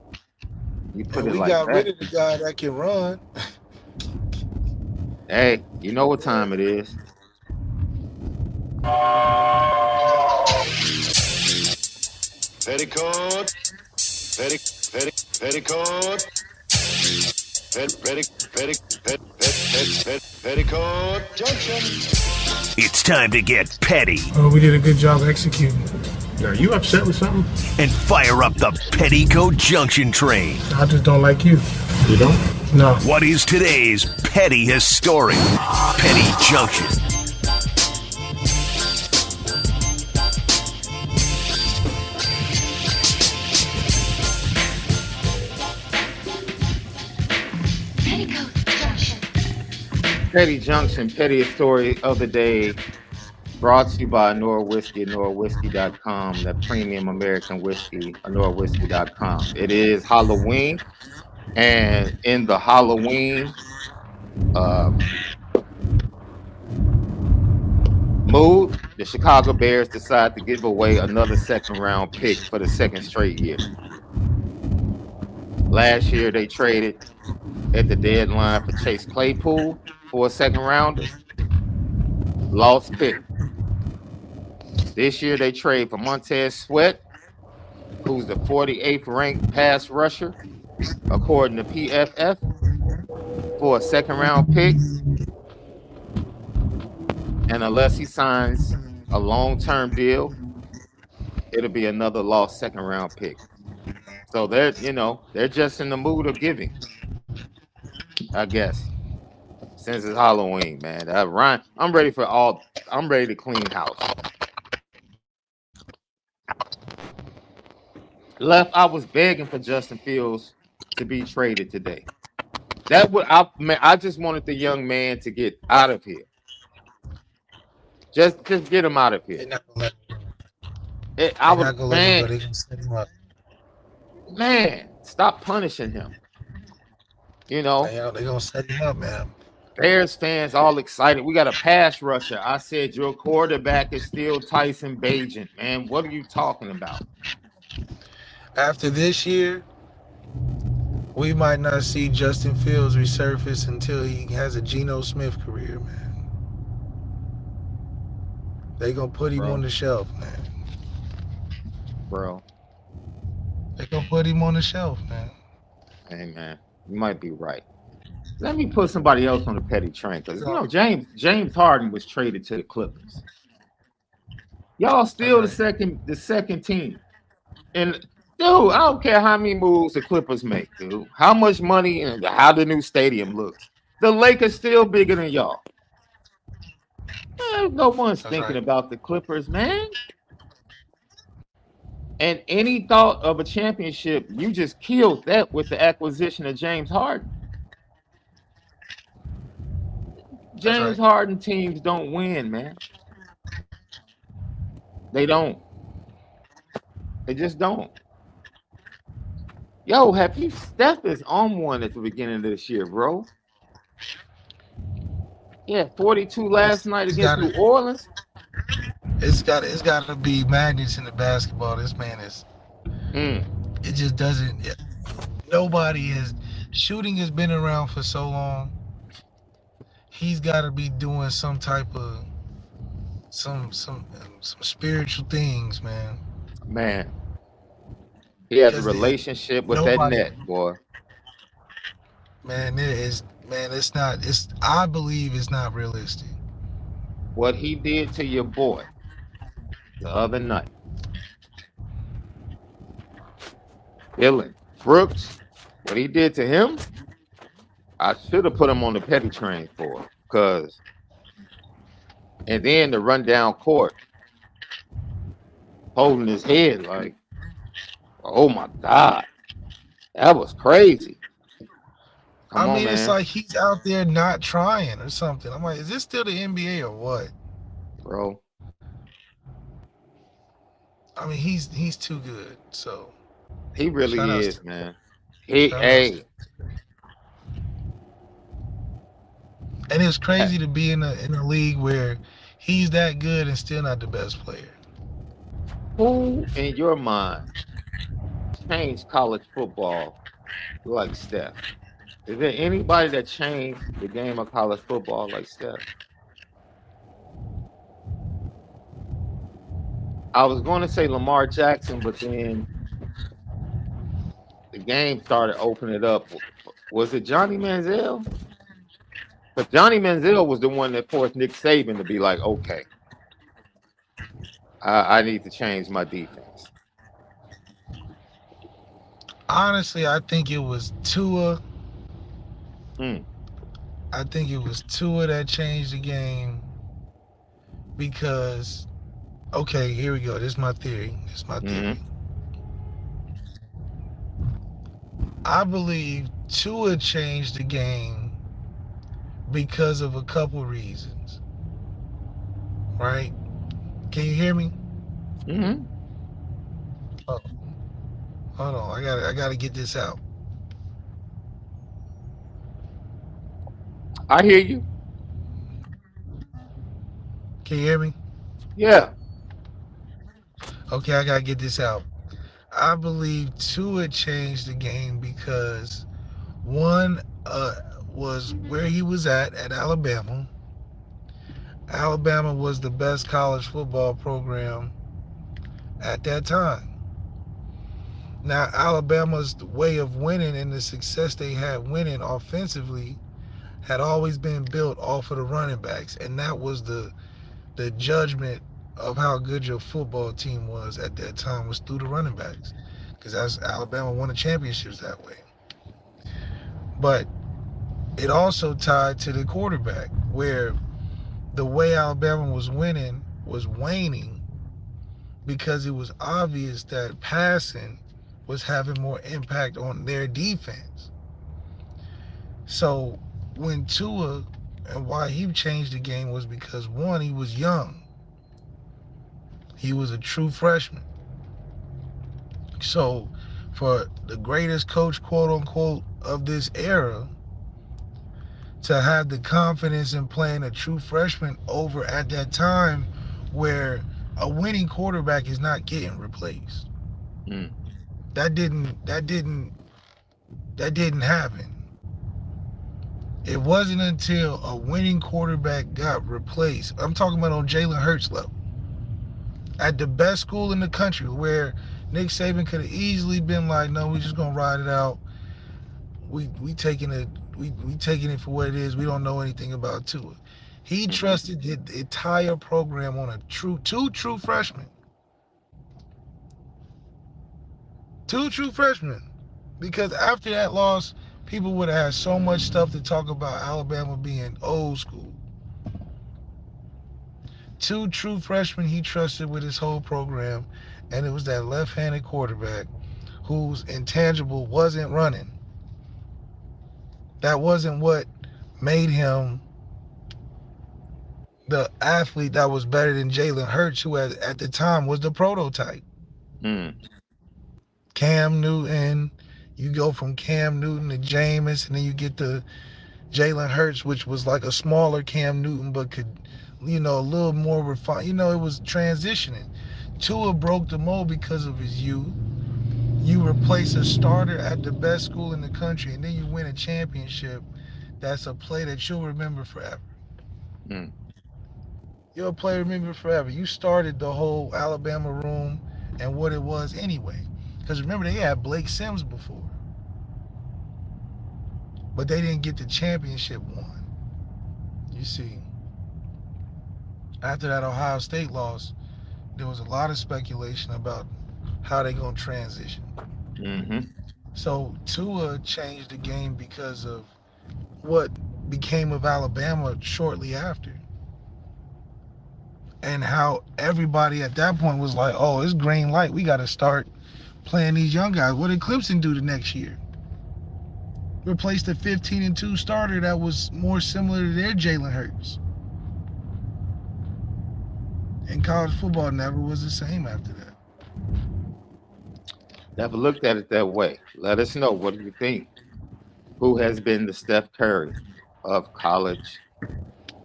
You put And it we like got rid that. of the guy that can run. Hey, you know what time it is. Petticoat, petticoat, petticoat, Junction. It's time to get petty Oh, we did a good job executing. Are you upset with something? and fire up the Petticoat Junction train. I just don't like you. You don't? No. What is today's pettiest story? Petty Junction. Petty Junction, pettiest story of the day, brought to you by Onora Whiskey, OnoraWhiskey.com, the premium American whiskey, OnoraWhiskey.com. It is Halloween, and in the Halloween mood, the Chicago Bears decide to give away another second round pick for the second straight year. Last year, they traded at the deadline for Chase Claypool for a second rounder, lost pick. This year, they trade for Montez Sweat, who's the 48th ranked pass rusher, according to PFF, for a second-round pick. And unless he signs a long-term deal, it'll be another lost second-round pick. So they're just in the mood of giving, I guess. Since it's Halloween, man. Ryan, I'm ready to clean house. Left, I was begging for Justin Fields to be traded today. I just wanted the young man to get out of here. Just get him out of here. Man, stop punishing him. They're gonna set him up, man. Bears fans all excited. We got a pass rusher. I said your quarterback is still Tyson Bagent, man. What are you talking about? After this year, we might not see Justin Fields resurface until he has a Geno Smith career, man. They gonna put him on the shelf, man. Bro. They gonna put him on the shelf, man. Hey, man, you might be right. Let me put somebody else on the petty train, because James Harden was traded to the Clippers. Y'all still the second team. And dude, I don't care how many moves the Clippers make, dude. How much money and how the new stadium looks. The Lakers still bigger than y'all. Man, no one's thinking about the Clippers, man. And any thought of a championship, you just killed that with the acquisition of James Harden. James Harden teams don't win, man. They don't. They just don't. Yo, Steph is on one at the beginning of this year, bro. Yeah, 42 last night against New Orleans. It's got to be magnets in the basketball. This man is. It just doesn't. Shooting has been around for so long. He's got to be doing some type of some spiritual things, man. Man, he has a relationship with that net, boy. Man, it's not. I believe it's not realistic. What he did to your boy the other night, Dylan Brooks, what he did to him, I should have put him on the petty train for, and then the run down court, holding his head like, oh my God, that was crazy. Come on, it's like he's out there not trying or something. I'm like, is this still the NBA or what? Bro. I mean, he's too good, so. He really is, man. And it's crazy to be in a league where he's that good and still not the best player. Who, in your mind, changed college football like Steph? Is there anybody that changed the game of college football like Steph? I was going to say Lamar Jackson, but then the game started opening it up. Was it Johnny Manziel? But Johnny Manziel was the one that forced Nick Saban to be like, okay, I need to change my defense. Honestly, I think it was Tua. I think it was Tua that changed the game because, okay, here we go. This is my theory. I believe Tua changed the game because of a couple reasons. Right? Can you hear me? Oh, hold on. I gotta get this out. I hear you. Can you hear me? Yeah. Okay, I gotta get this out. I believe Tua changed the game because one was where he was at Alabama. Alabama was the best college football program at that time. Now, Alabama's way of winning and the success they had winning offensively had always been built off of the running backs, and that was the judgment of how good your football team was at that time was through the running backs, because that's Alabama won the championships that way. But it also tied to the quarterback, where the way Alabama was winning was waning because it was obvious that passing was having more impact on their defense. So when Tua, and why he changed the game was because, one, he was young. He was a true freshman. So for the greatest coach, quote unquote, of this era to have the confidence in playing a true freshman over at that time where a winning quarterback is not getting replaced. That didn't happen. It wasn't until a winning quarterback got replaced. I'm talking about on Jalen Hurts level. At the best school in the country, where Nick Saban could have easily been like, no, we're just gonna ride it out. We taking it for what it is. We don't know anything about Tua. He trusted the entire program on two true freshmen. Two true freshmen. Because after that loss, people would have had so much stuff to talk about Alabama being old school. Two true freshmen he trusted with his whole program, and it was that left-handed quarterback whose intangible wasn't running. That wasn't what made him the athlete that was better than Jalen Hurts, who at the time was the prototype. Cam Newton, you go from Cam Newton to Jameis, and then you get to Jalen Hurts, which was like a smaller Cam Newton, but could, a little more refined. It was transitioning. Tua broke the mold because of his youth. You replace a starter at the best school in the country, and then you win a championship. That's a play that you'll remember forever. You'll a play remember forever. You started the whole Alabama room and what it was anyway. Because remember, they had Blake Sims before. But they didn't get the championship one. You see, after that Ohio State loss, there was a lot of speculation about how they're going to transition. So Tua changed the game because of what became of Alabama shortly after. And how everybody at that point was like, oh, it's green light. We got to start playing these young guys. What did Clemson do the next year? Replaced the 15-2 starter that was more similar to their Jalen Hurts. And college football never was the same after that. Never looked at it that way. Let us know. What do you think? Who has been the Steph Curry of college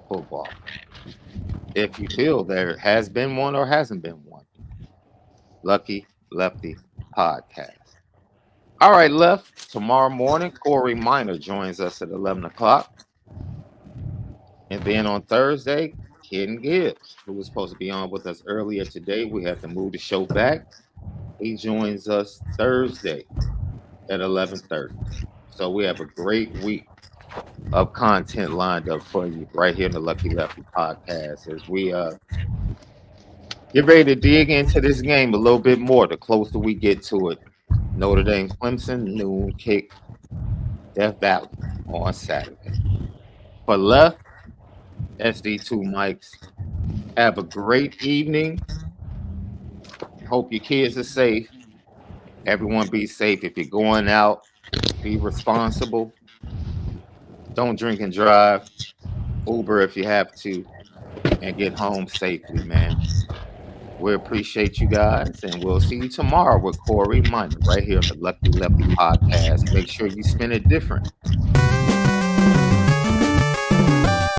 football? If you feel there has been one or hasn't been one. Lucky Lefty Podcast. All right, Left. Tomorrow morning, Corey Minor joins us at 11 o'clock. And then on Thursday, Ken Gibbs, who was supposed to be on with us earlier today. We had to move the show back. He joins us Thursday at 11:30. So we have a great week of content lined up for you right here in the Lucky Lefty Podcast as we get ready to dig into this game a little bit more the closer we get to it. Notre Dame Clemson, noon kick, Death Valley on Saturday. For Left, SD2 Mics, have a great evening. Hope your kids are safe. Everyone be safe. If you're going out, be responsible. Don't drink and drive. Uber if you have to. And get home safely, man. We appreciate you guys. And we'll see you tomorrow with Corey Minor right here on the Lucky Lefty Podcast. Make sure you spin it different.